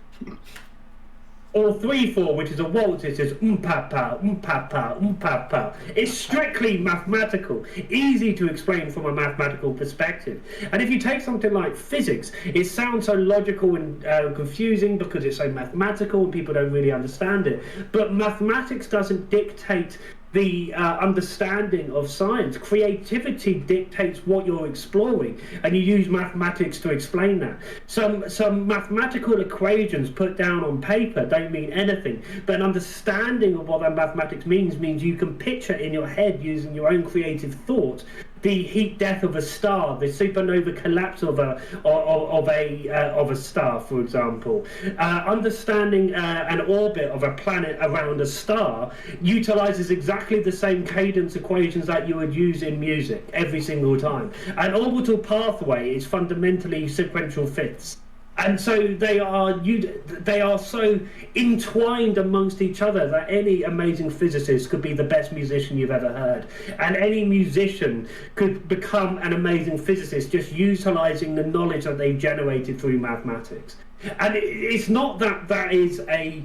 or 3/4, which is a waltz. It says pa, pa. It's strictly mathematical, easy to explain from a mathematical perspective. And if you take something like physics, it sounds so logical and confusing because it's so mathematical and people don't really understand it. But mathematics doesn't dictate the understanding of science. Creativity dictates what you're exploring, and you use mathematics to explain that. Some mathematical equations put down on paper don't mean anything, but an understanding of what that mathematics means you can picture in your head using your own creative thought the heat death of a star, the supernova collapse of a star, for example. Understanding an orbit of a planet around a star utilizes exactly the same cadence equations that you would use in music every single time. An orbital pathway is fundamentally sequential fifths. And so they are so entwined amongst each other that any amazing physicist could be the best musician you've ever heard, and any musician could become an amazing physicist just utilizing the knowledge that they've generated through mathematics. And it's not that is a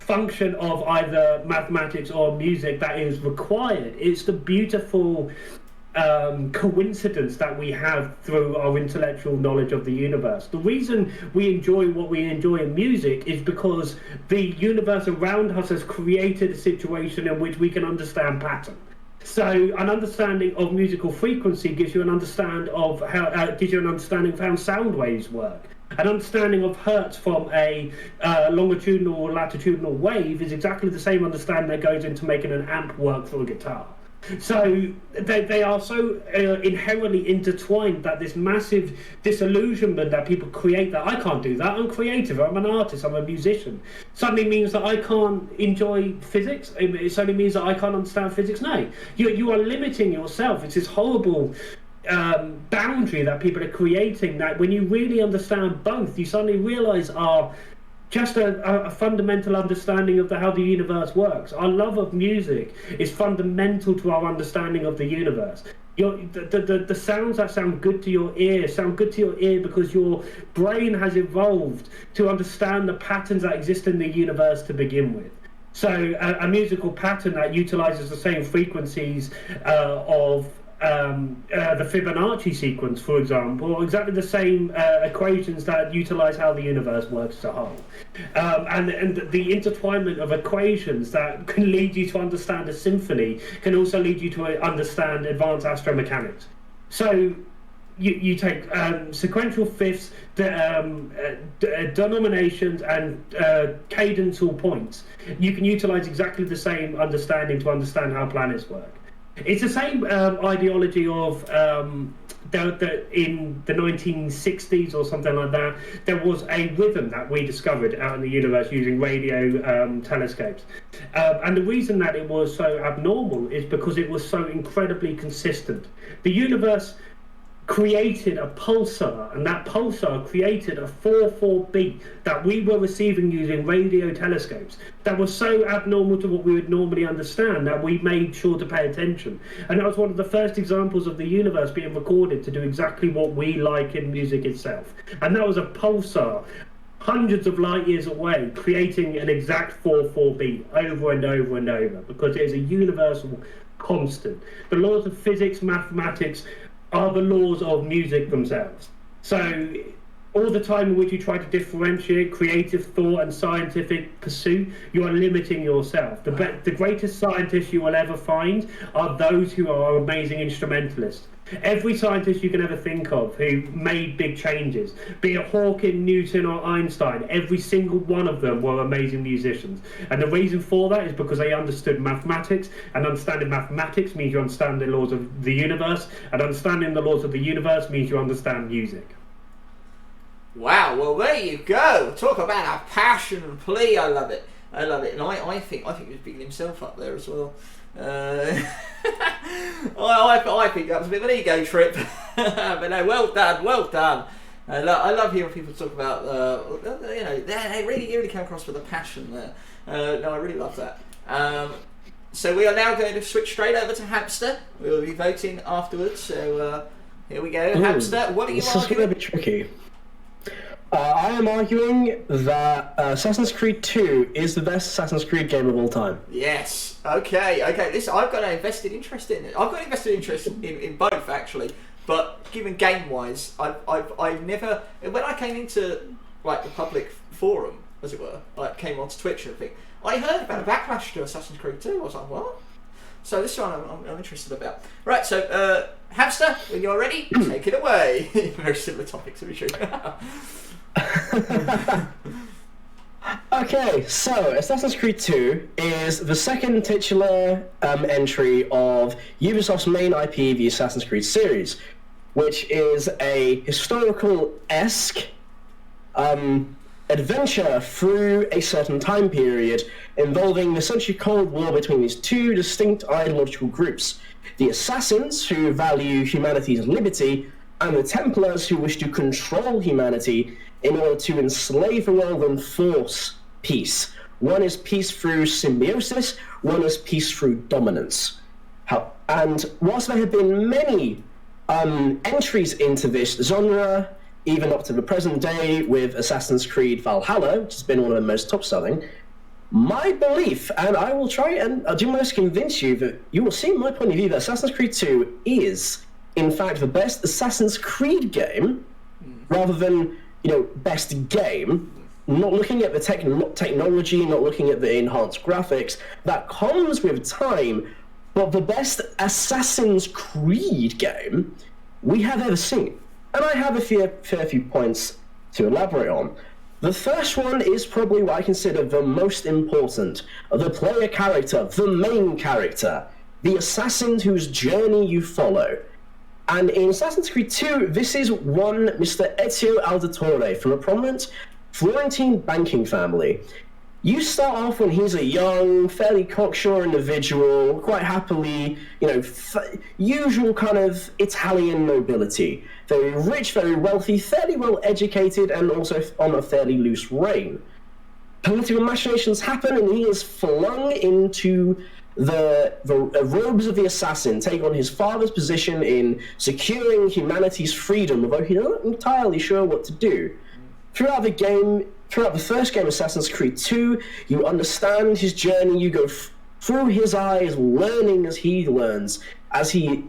function of either mathematics or music that is required. It's the beautiful coincidence that we have through our intellectual knowledge of the universe. The reason we enjoy what we enjoy in music is because the universe around us has created a situation in which we can understand pattern. So an understanding of musical frequency gives you an understanding of how sound waves work. An understanding of hertz from a longitudinal or latitudinal wave is exactly the same understanding that goes into making an amp work for a guitar. So they are so inherently intertwined that this massive disillusionment that people create, that I can't do that, I'm creative, I'm an artist, I'm a musician, suddenly means that I can't enjoy physics. It suddenly means that I can't understand physics. No, you are limiting yourself. It's this horrible boundary that people are creating, that when you really understand both, you suddenly realize are just a fundamental understanding of how the universe works. Our love of music is fundamental to our understanding of the universe. The sounds that sound good to your ear because your brain has evolved to understand the patterns that exist in the universe to begin with. So a musical pattern that utilizes the same frequencies of the Fibonacci sequence, for example, or exactly the same equations that utilize how the universe works as a whole. And the intertwinement of equations that can lead you to understand a symphony can also lead you to understand advanced astromechanics. So you take sequential fifths, denominations, and cadental points. You can utilize exactly the same understanding to understand how planets work. It's the same ideology of in the 1960s or something like that, there was a rhythm that we discovered out in the universe using radio telescopes. And the reason that it was so abnormal is because it was so incredibly consistent. The universe created a pulsar, and that pulsar created a 4/4 beat that we were receiving using radio telescopes that was so abnormal to what we would normally understand that we made sure to pay attention. And that was one of the first examples of the universe being recorded to do exactly what we like in music itself. And that was a pulsar hundreds of light years away, creating an exact 4/4 beat over and over and over, because it is a universal constant. The laws of physics, mathematics, are the laws of music themselves. So all the time in which you try to differentiate creative thought and scientific pursuit, you are limiting yourself. The greatest scientists you will ever find are those who are amazing instrumentalists. Every scientist you can ever think of who made big changes, be it Hawking, Newton or Einstein, every single one of them were amazing musicians. And the reason for that is because they understood mathematics, and understanding mathematics means you understand the laws of the universe, and understanding the laws of the universe means you understand music. Wow, well there you go. Talk about a passion and plea. I love it. And I think he was beating himself up there as well. I think that was a bit of an ego trip. But no, well done. I love hearing people talk about, they really came across with a passion there. No, I really love that. So we are now going to switch straight over to Hamster. We'll be voting afterwards. So here we go. Hamster, what are you arguing? This is going to be tricky. I am arguing that Assassin's Creed 2 is the best Assassin's Creed game of all time. Yes. Okay. Listen, I've got an invested interest in it. I've got an invested interest in both, actually. But given game-wise, I've never... When I came into, like, the public forum, as it were, like, came onto Twitch and everything, I heard about a backlash to Assassin's Creed 2. I was like, what? So this one I'm interested about. Right, so, Hamster, when you're ready, take it away. Very similar topic, to be true. Okay, so Assassin's Creed 2 is the second titular entry of Ubisoft's main IP, the Assassin's Creed series, which is a historical-esque adventure through a certain time period involving the essentially Cold War between these two distinct ideological groups: the Assassins, who value humanity's liberty, and the Templars, who wish to control humanity in order to enslave the world and force peace. One is peace through symbiosis, one is peace through dominance. And whilst there have been many entries into this genre, even up to the present day with Assassin's Creed Valhalla, which has been one of the most top-selling, my belief, and I will try and do my best to convince you that you will see my point of view, that Assassin's Creed 2 is, in fact, the best Assassin's Creed game, rather than, best game, not looking at the technology, not looking at the enhanced graphics, that comes with time, but the best Assassin's Creed game we have ever seen. And I have a fair few points to elaborate on. The first one is probably what I consider the most important. The player character, the main character, the assassin whose journey you follow. And in Assassin's Creed 2, this is one Mr. Ezio Auditore from a prominent Florentine banking family. You start off when he's a young, fairly cocksure individual, quite happily, usual kind of Italian nobility. Very rich, very wealthy, fairly well educated, and also on a fairly loose rein. Political machinations happen, and he is flung into the robes of the assassin, take on his father's position in securing humanity's freedom, although he's not entirely sure what to do. Throughout the first game, Assassin's Creed 2, you understand his journey, you go through his eyes, learning as he learns, as he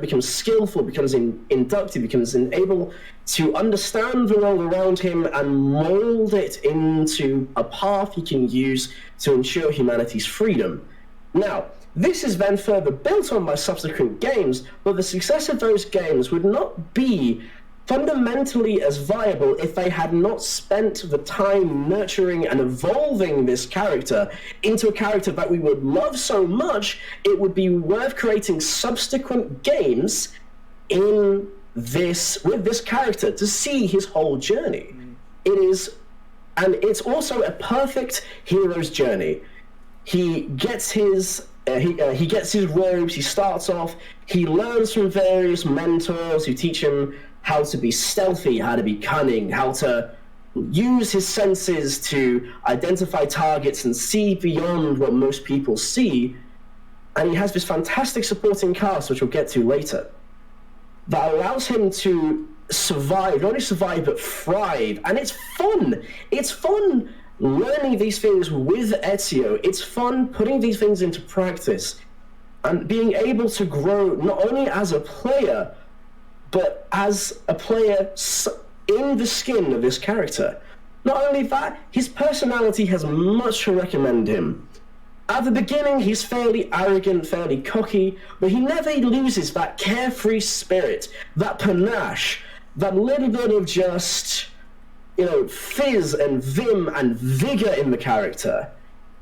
becomes skillful, becomes inductive, becomes able to understand the world around him and mold it into a path he can use to ensure humanity's freedom. Now, this is then further built on by subsequent games, but the success of those games would not be fundamentally as viable if they had not spent the time nurturing and evolving this character into a character that we would love so much, it would be worth creating subsequent games with this character to see his whole journey. It's also a perfect hero's journey. He gets his robes, he starts off, he learns from various mentors who teach him how to be stealthy, how to be cunning, how to use his senses to identify targets and see beyond what most people see. And he has this fantastic supporting cast, which we'll get to later, that allows him to survive, not only survive, but thrive. And it's fun. It's fun learning these things with Ezio. It's fun putting these things into practice and being able to grow not only as a player, but as a player in the skin of this character. Not only that, his personality has much to recommend him. At the beginning, he's fairly arrogant, fairly cocky, but he never loses that carefree spirit, that panache, that little bit of just, fizz and vim and vigor in the character,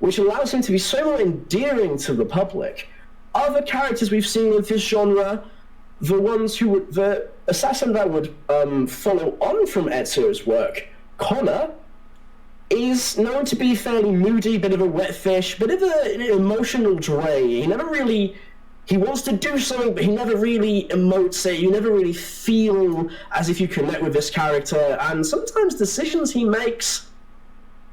which allows him to be so more endearing to the public. Other characters we've seen in this genre, the assassin that would follow on from Ezio's work, Connor, is known to be fairly moody, bit of a wet fish, bit of an emotional dray. He wants to do something, but he never really emotes it. You never really feel as if you connect with this character, and sometimes decisions he makes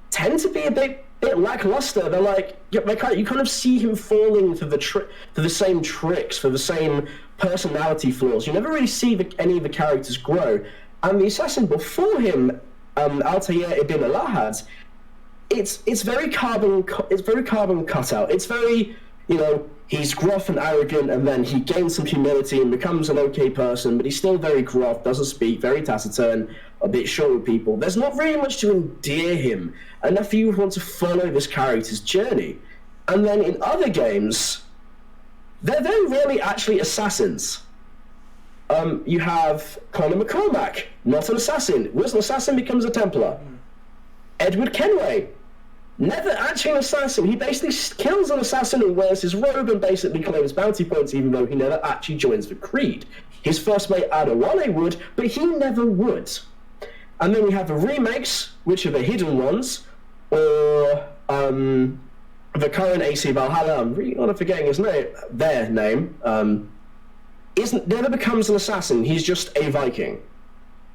tend to be a bit lackluster. They're like, you kind of see him falling for the same tricks, for the same personality flaws. You never really see any of the characters grow. And the assassin before him, Altair ibn Alahad, it's very carbon cutout. It's very, he's gruff and arrogant, and then he gains some humility and becomes an okay person, but he's still very gruff, doesn't speak, very taciturn, a bit short with people. There's not really much to endear him, enough for you want to follow this character's journey. And then in other games, they're very rarely actually assassins. You have Conor McCormack, not an assassin. Was an assassin, becomes a Templar. Edward Kenway, never actually an assassin. He basically kills an assassin and wears his robe and basically claims bounty points, even though he never actually joins the Creed. His first mate Adewale would, but he never would. And then we have the remakes, which are the hidden ones, or the current AC Valhalla. I'm really not forgetting their name. Never becomes an assassin, he's just a Viking.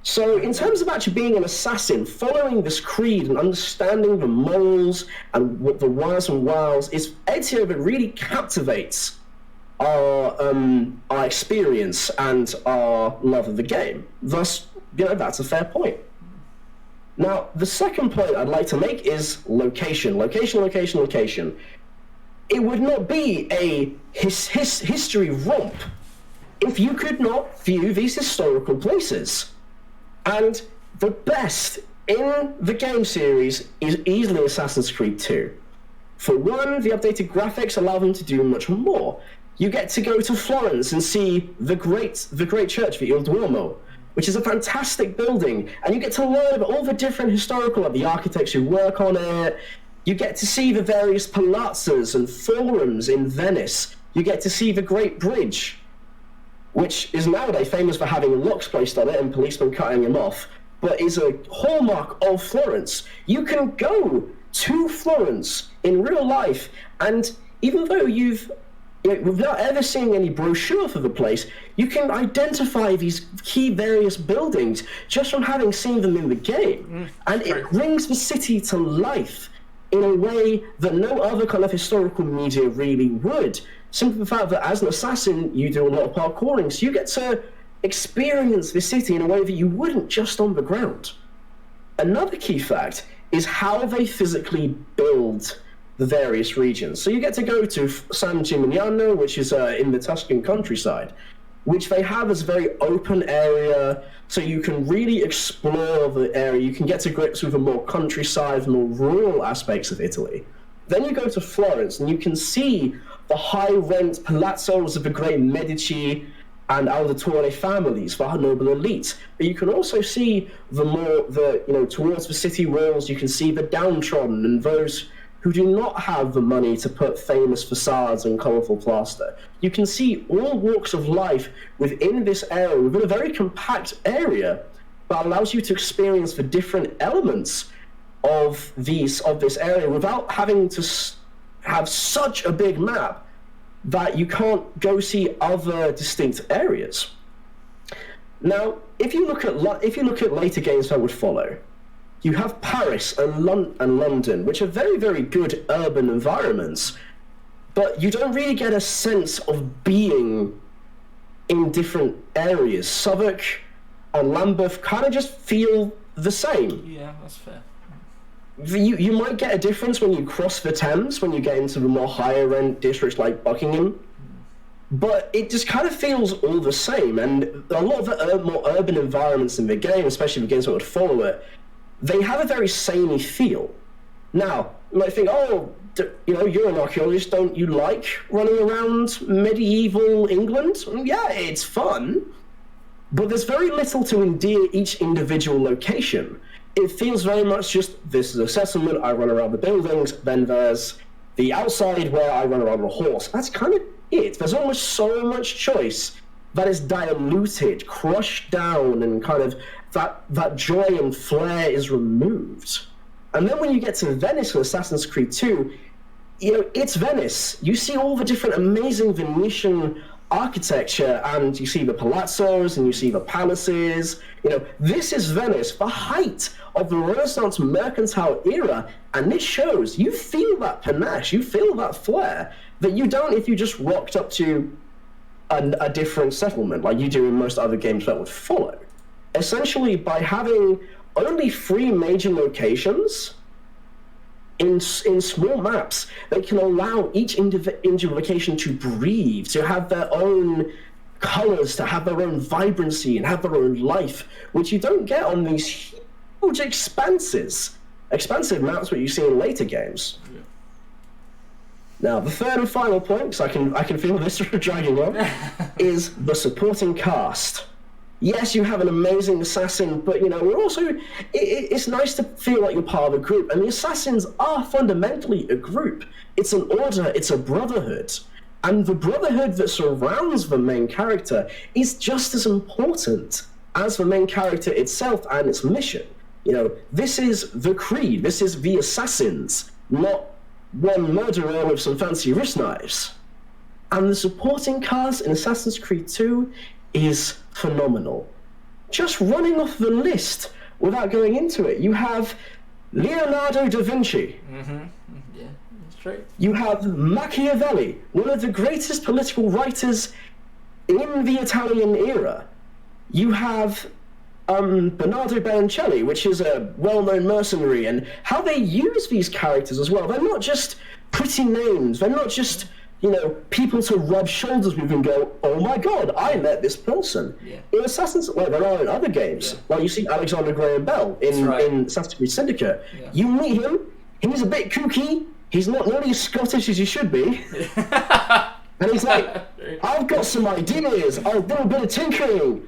So in terms of actually being an assassin, following this creed and understanding the morals and what the whys and wows, is Ezio that really captivates our experience and our love of the game. Thus, that's a fair point. Now, the second point I'd like to make is location. Location. It would not be a history romp if you could not view these historical places. And the best in the game series is easily Assassin's Creed 2. For one, the updated graphics allow them to do much more. You get to go to Florence and see the great church, the Il Duomo, which is a fantastic building, and you get to learn about all the different historical, the architects who work on it. You get to see the various palazzas and forums in Venice. You get to see the Great Bridge, which is nowadays famous for having locks placed on it and policemen cutting him off, but is a hallmark of Florence. You can go to Florence in real life, and even though without ever seeing any brochure for the place, you can identify these key various buildings just from having seen them in the game. And it brings the city to life in a way that no other kind of historical media really would. Simply the fact that as an assassin, you do a lot of parkouring, so you get to experience the city in a way that you wouldn't just on the ground. Another key fact is how they physically build the various regions. So you get to go to San Gimignano, which is in the Tuscan countryside, which they have as a very open area, so you can really explore the area. You can get to grips with the more countryside, more rural aspects of Italy. Then you go to Florence, and you can see the high-rent palazzos of the great Medici and Auditore families, the noble elite. But you can also see towards the city walls, you can see the downtrodden and those who do not have the money to put famous facades and colourful plaster. You can see all walks of life within this area, within a very compact area, that allows you to experience the different elements of this area without having to have such a big map that you can't go see other distinct areas. Now, if you look at later games that would follow, you have Paris and London, which are very, very good urban environments, but you don't really get a sense of being in different areas. Southwark and Lambeth kind of just feel the same. Yeah, that's fair. You might get a difference when you cross the Thames, when you get into the more higher end districts like Buckingham. but it just kind of feels all the same. And a lot of the more urban environments in the game, especially the games that would follow it, they have a very samey feel. Now, you might think, oh, you're an archaeologist, don't you like running around medieval England? Yeah, it's fun, but there's very little to endear each individual location. It feels very much just, this is a settlement, I run around the buildings, then there's the outside where I run around on a horse. That's kind of it. There's almost so much choice that is diluted, crushed down, and kind of that joy and flair is removed. And then when you get to Venice with Assassin's Creed 2, it's Venice. You see all the different amazing Venetian architecture, and you see the palazzos, and you see the palaces. This is Venice, the height of the Renaissance mercantile era, and it shows. You feel that panache, you feel that flair that you don't if you just rocked up to a different settlement like you do in most other games that would follow. Essentially, by having only 3 major locations in small maps, they can allow each individual location to breathe, to have their own colors, to have their own vibrancy, and have their own life, which you don't get on these huge expansive maps that you see in later games. Yeah. Now, the third and final point, because I can feel this dragging on, is the supporting cast. Yes, you have an amazing assassin, but we're also, it's nice to feel like you're part of a group, and the assassins are fundamentally a group. It's an order, it's a brotherhood, and the brotherhood that surrounds the main character is just as important as the main character itself and its mission. This is the Creed, this is the assassins, not one murderer with some fancy wrist knives. And the supporting cast in Assassin's Creed 2 is phenomenal. Just running off the list without going into it, you have Leonardo da Vinci. Mm-hmm. Yeah, that's true. You have Machiavelli, one of the greatest political writers in the Italian era. You have Bernardo Bertoncelli, which is a well-known mercenary, and how they use these characters as well. They're not just pretty names. They're not just people to rub shoulders with and go, oh my god, I met this person. Yeah. In Assassin's, there are in other games, like you see Alexander Graham Bell in Assassin's Creed Syndicate. Yeah. You meet him, he's a bit kooky, he's not nearly as Scottish as he should be. And he's like, I've got some ideas, I'll do a bit of tinkering.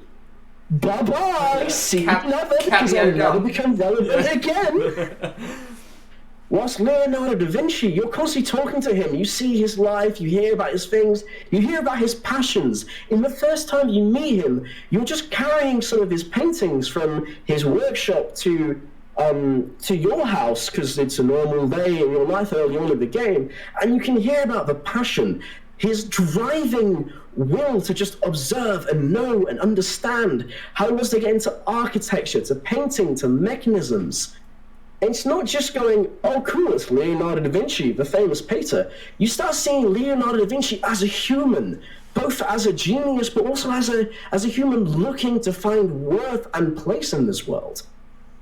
Bye-bye, see you never, because I'll never become relevant again. Whilst Leonardo da Vinci, you're constantly talking to him. You see his life, you hear about his things, you hear about his passions. In the first time you meet him, you're just carrying some of his paintings from his workshop to your house, because it's a normal day in your life early on in the game, and you can hear about the passion, his driving will to just observe and know and understand how he wants to get into architecture, to painting, to mechanisms. And it's not just going, oh cool, it's Leonardo da Vinci, the famous painter. You start seeing Leonardo da Vinci as a human, both as a genius, but also as a human looking to find worth and place in this world.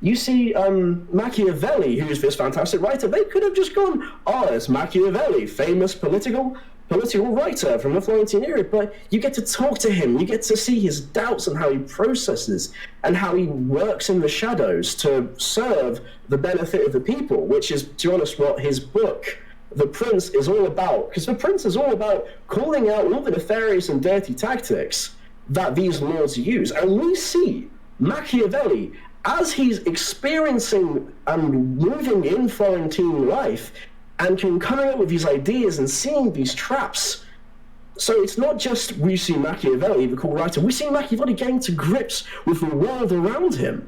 You see Machiavelli, who's this fantastic writer, they could have just gone, oh, it's Machiavelli, famous political writer from the Florentine era, but you get to talk to him, you get to see his doubts and how he processes and how he works in the shadows to serve the benefit of the people, which is, to be honest, what his book, The Prince, is all about. Because The Prince is all about calling out all the nefarious and dirty tactics that these lords use. And we see Machiavelli, as he's experiencing and moving in Florentine life, and coming up with these ideas and seeing these traps. So it's not just we see Machiavelli, the cool writer, we see Machiavelli getting to grips with the world around him.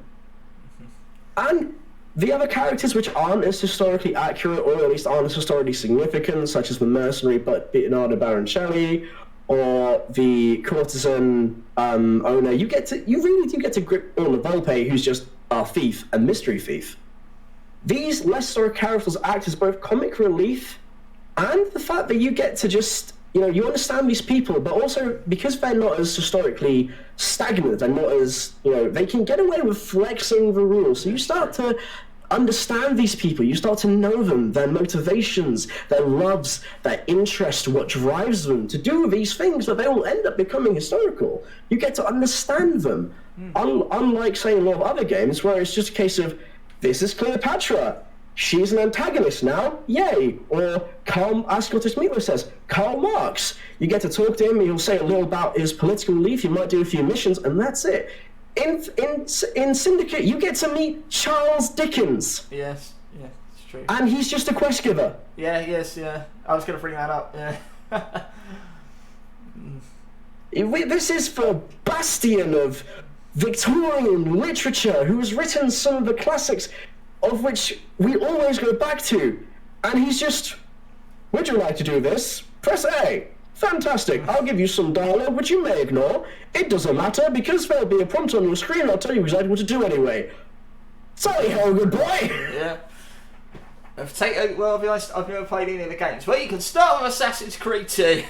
And the other characters which aren't as historically accurate, or at least aren't as historically significant, such as the mercenary but Bernardo Bertoncelli, or the courtesan owner, you really do get to grip on the Volpe, who's just a thief, a mystery thief. These less historic characters act as both comic relief and the fact that you get to just, you understand these people, but also because they're not as historically stagnant and not as, they can get away with flexing the rules. So you start to understand these people. You start to know them, their motivations, their loves, their interest, what drives them to do these things that they will end up becoming historical. You get to understand them. Unlike, say, a lot of other games where it's just a case of, this is Cleopatra. She's an antagonist now, yay. Or as Scottish Meatloaf says, Karl Marx. You get to talk to him, he'll say a little about his political belief, you might do a few missions, and that's it. In Syndicate, you get to meet Charles Dickens. Yes, yeah, it's true. And he's just a quest giver. Yeah, yes, yeah. I was going to bring that up, yeah. This is the bastion of Victorian literature, who has written some of the classics of which we always go back to. And he's just, would you like to do this? Press A. Fantastic. I'll give you some dialogue which you may ignore. It doesn't matter because there'll be a prompt on your screen and I'll tell you exactly what to do anyway. Sorry, hell, good boy. Yeah. Well, I'll be honest, I've never played any of the games. Well, you can start with Assassin's Creed 2.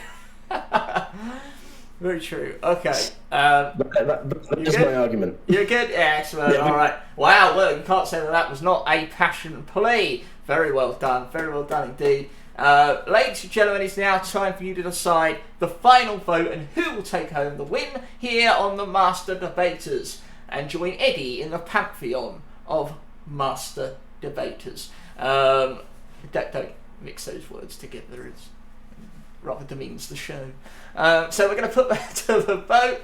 Very true. Okay. That's my argument. You're good? Yeah, excellent. Yeah, Alright. Wow, well, you can't say that was not a passion plea. Very well done. Very well done indeed. Ladies and gentlemen, it's now time for you to decide the final vote and who will take home the win here on the Master Debaters. And join Eddie in the pantheon of Master Debaters. Don't mix those words together, it rather demeans the show. So we're going to put that to the vote.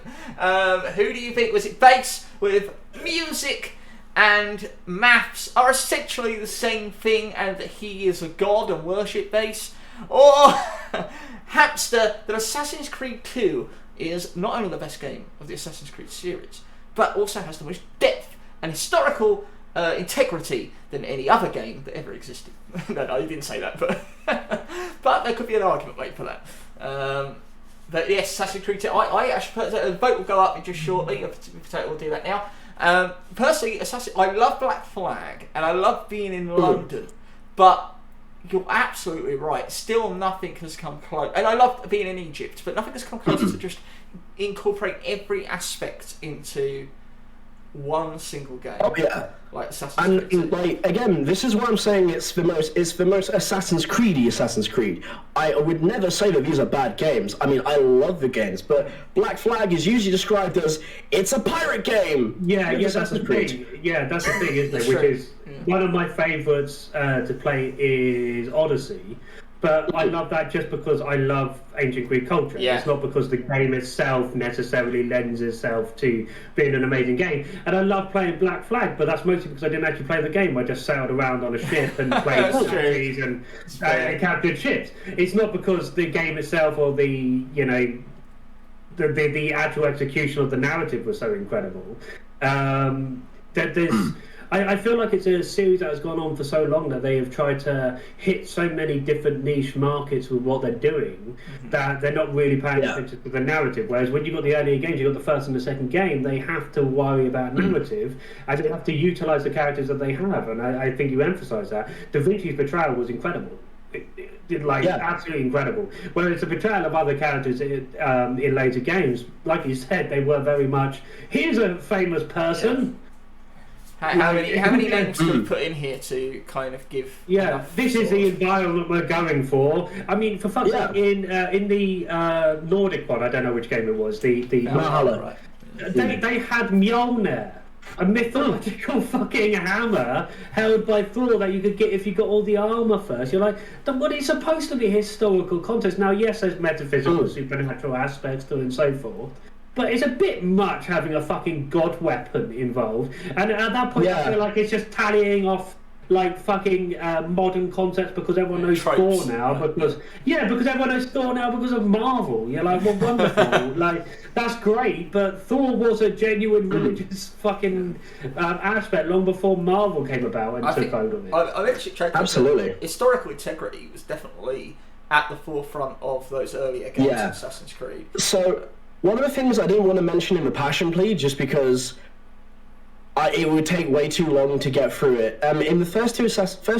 Who do you think? Was it Bass with music and maths are essentially the same thing and that he is a god and worship Bass? Or Hamster, that Assassin's Creed 2 is not only the best game of the Assassin's Creed series, but also has the most depth and historical integrity than any other game that ever existed. No, you didn't say that, but there could be an argument made for that. But yes, Assassin's Creed 2, I actually put the vote will go up in just shortly. We'll do that now. Personally, I love Black Flag and I love being in London, but you're absolutely right. Still, nothing has come close. And I love being in Egypt, but nothing has come close to just incorporate every aspect into one single game. Oh yeah, like Assassin's Creed. And like again, this is what I'm saying. It's the most Assassin's Creedy Assassin's Creed. I would never say that these are bad games. I mean, I love the games, but Black Flag is usually described as it's a pirate game. Yeah, that's the thing. Yeah, that's the thing, isn't it? Which is one of my favourites to play is Odyssey. But I love that just because I love ancient Greek culture. Yeah. It's not because the game itself necessarily lends itself to being an amazing game. And I love playing Black Flag, but that's mostly because I didn't actually play the game. I just sailed around on a ship and played strategies and captured ships. It's not because the game itself or the actual execution of the narrative was so incredible. I feel like it's a series that has gone on for so long that they have tried to hit so many different niche markets with what they're doing that they're not really paying attention to the narrative. Whereas when you've got the earlier games, you've got the first and the second game, they have to worry about narrative and they have to utilise the characters that they have. And I think you emphasise that. Da Vinci's portrayal was incredible. Absolutely incredible. Whereas the portrayal of other characters in later games, like you said, they were very much, here's a famous person. Yeah. How many names can we put in here to kind of give? Yeah, this is the environment we're going for. I mean, for fuck's sake, in the Nordic one, I don't know which game it was. The Valhalla. Right. They had Mjolnir, a mythological fucking hammer held by Thor that you could get if you got all the armor first. You're like, what is supposed to be historical context? Now, yes, there's metaphysical, supernatural aspects to it and so forth. But it's a bit much having a fucking god weapon involved. And at that point, I feel like it's just tallying off like fucking modern concepts because everyone knows Thor now. Because everyone knows Thor now because of Marvel. You're like, well, wonderful. Like, that's great. But Thor was a genuine religious fucking aspect long before Marvel came about and took hold of it. I actually checked. Absolutely. Historical integrity was definitely at the forefront of those earlier games of Assassin's Creed. So one of the things I didn't want to mention in the Passion Plea, just because it would take way too long to get through it. In the first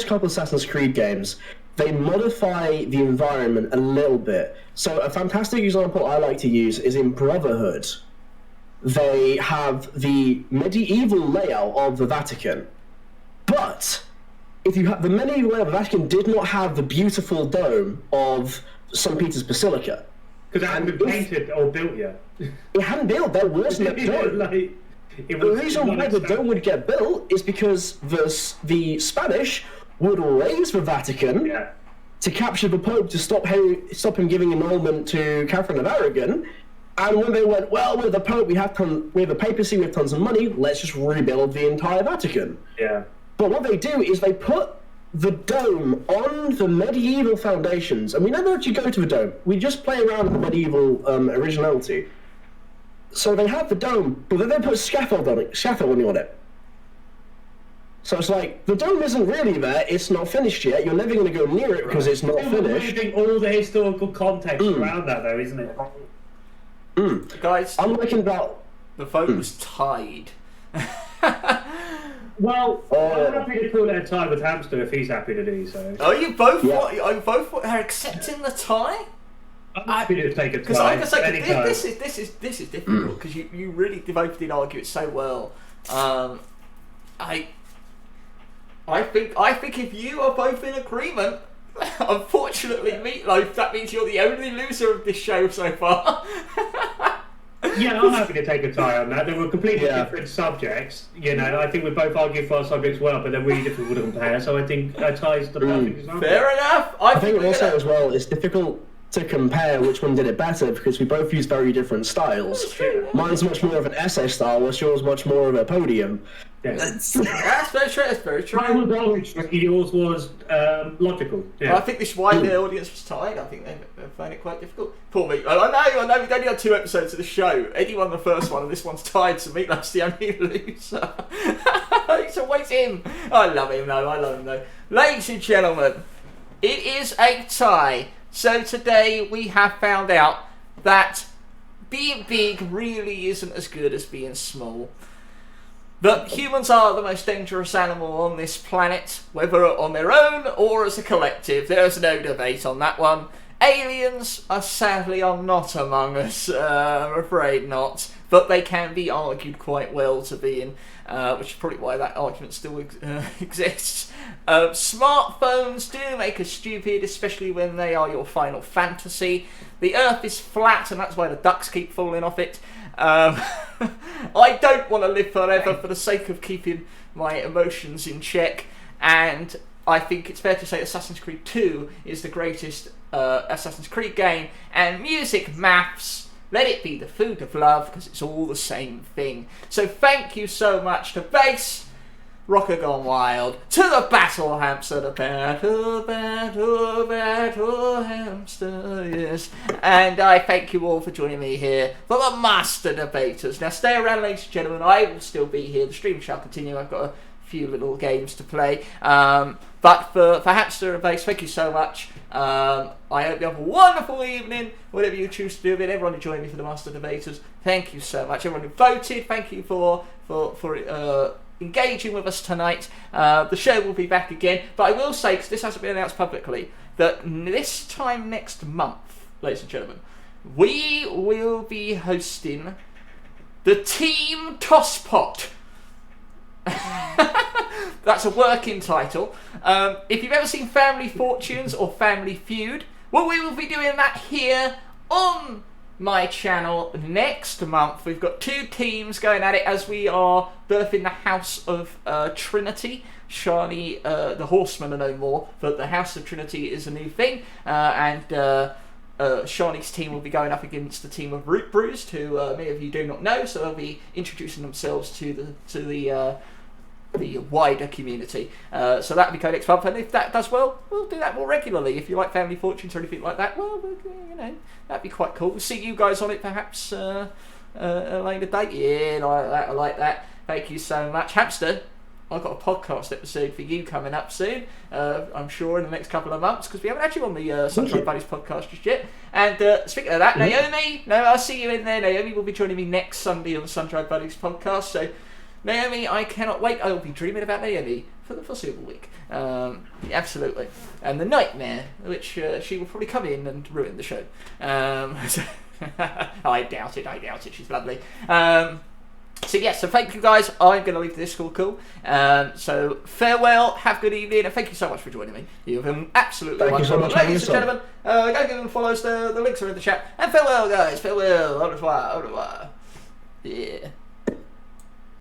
couple Assassin's Creed games, they modify the environment a little bit. So a fantastic example I like to use is in Brotherhood. They have the medieval layout of the Vatican, But if you have the medieval Vatican did not have the beautiful dome of St. Peter's Basilica. Because it hadn't been painted or built yet. It hadn't built, there wasn't a dome. The reason why the dome would get built is because the Spanish would raise the Vatican to capture the Pope to stop him giving annulment to Catherine of Aragon. And when they went, well, with the Pope, we have the papacy, we have tons of money, let's just rebuild the entire Vatican. Yeah. But what they do is they put the dome on the medieval foundations, and we never actually go to the dome. We just play around with the medieval originality. So they have the dome, but then they put scaffolding on it. So it's like, the dome isn't really there, it's not finished yet, you're never going to go near it because it's not finished. Removing all the historical context around that, though, isn't it? Guys, I'm looking about... the vote was tied. Well, I'm happy to call it a tie with Hamster if he's happy to do so. Are you both are accepting the tie? I'm happy to take a tie. Because like I say, this is difficult because you really both did argue it so well. I think if you are both in agreement, unfortunately, Meatloaf, that means you're the only loser of this show so far. Yeah, I'm happy to take a tie on that. They were completely different subjects. You know, I think we both argue for our subjects well, but they're really difficult to compare. So I think a tie is the perfect example. Fair enough. I think also as well, it's difficult to compare which one did it better because we both use very different styles. That's true, yeah. Mine's much more of an essay style, whilst yours much more of a podium. Yeah. That's very true. That's very true. Mine was knowledge, yours was logical. Yeah. I think this is why the audience was tied. I think they found it quite difficult. Poor Meat. I know. We've only had 2 episodes of the show. Eddie won the first one, and this one's tied. So Meatloaf's the only loser. It's always him. I love him though. Ladies and gentlemen, it is a tie. So today we have found out that being big really isn't as good as being small. That humans are the most dangerous animal on this planet, whether on their own or as a collective. There's no debate on that one. Aliens sadly are not among us, I'm afraid not. But they can be argued quite well to be in, which is probably why that argument still exists. Smartphones do make us stupid, especially when they are your final fantasy. The Earth is flat, and that's why the ducks keep falling off it. I don't want to live forever for the sake of keeping my emotions in check, and I think it's fair to say Assassin's Creed 2 is the greatest Assassin's Creed game, and music, maths, let it be the food of love, because it's all the same thing. So thank you so much to Bassrockergonewild, to the BattleHamster, the BattleHamster, yes. And I thank you all for joining me here for the Master Debaters. Now stay around, ladies and gentlemen, I will still be here, the stream shall continue, I've got a few little games to play. But for Hamster and Bass, thank you so much. I hope you have a wonderful evening, whatever you choose to do with it. Everyone who joined me for the Master Debaters, thank you so much. Everyone who voted, thank you for engaging with us tonight. The show will be back again, but I will say, because this hasn't been announced publicly, that this time next month, ladies and gentlemen, we will be hosting the Team Tosspot. That's a working title. If you've ever seen Family Fortunes or Family Feud, well, we will be doing that here on my channel next month. We've got 2 teams going at it as we are birthing the House of Trinity. Shani, the Horsemen are no more, but the House of Trinity is a new thing, and Shani's team will be going up against the team of Root Bruised, who many of you do not know, so they'll be introducing themselves to the wider community. So that'll be going next month, and if that does well, we'll do that more regularly. If you like Family Fortunes or anything like that, well, you know, that'd be quite cool. We'll see you guys on it perhaps a later date. Yeah, I like that. Thank you so much. Hamster, I've got a podcast episode for you coming up soon, I'm sure in the next couple of months, because we haven't had you on the Sunshine Buddies podcast just yet. And speaking of that, Naomi, I'll see you in there. Naomi will be joining me next Sunday on the Sunshine Buddies podcast, so Naomi, I cannot wait. I will be dreaming about Naomi for the foreseeable week. Absolutely. And the Nightmare, which she will probably come in and ruin the show. I doubt it. She's lovely. So yes, so thank you guys. I'm going to leave the Discord call. So farewell, have a good evening, and thank you so much for joining me. You've been absolutely Thank you so wonderful. much, Ladies and gentlemen, go give them follows. The links are in the chat. And farewell, guys. Farewell. Au revoir. Au revoir. Yeah.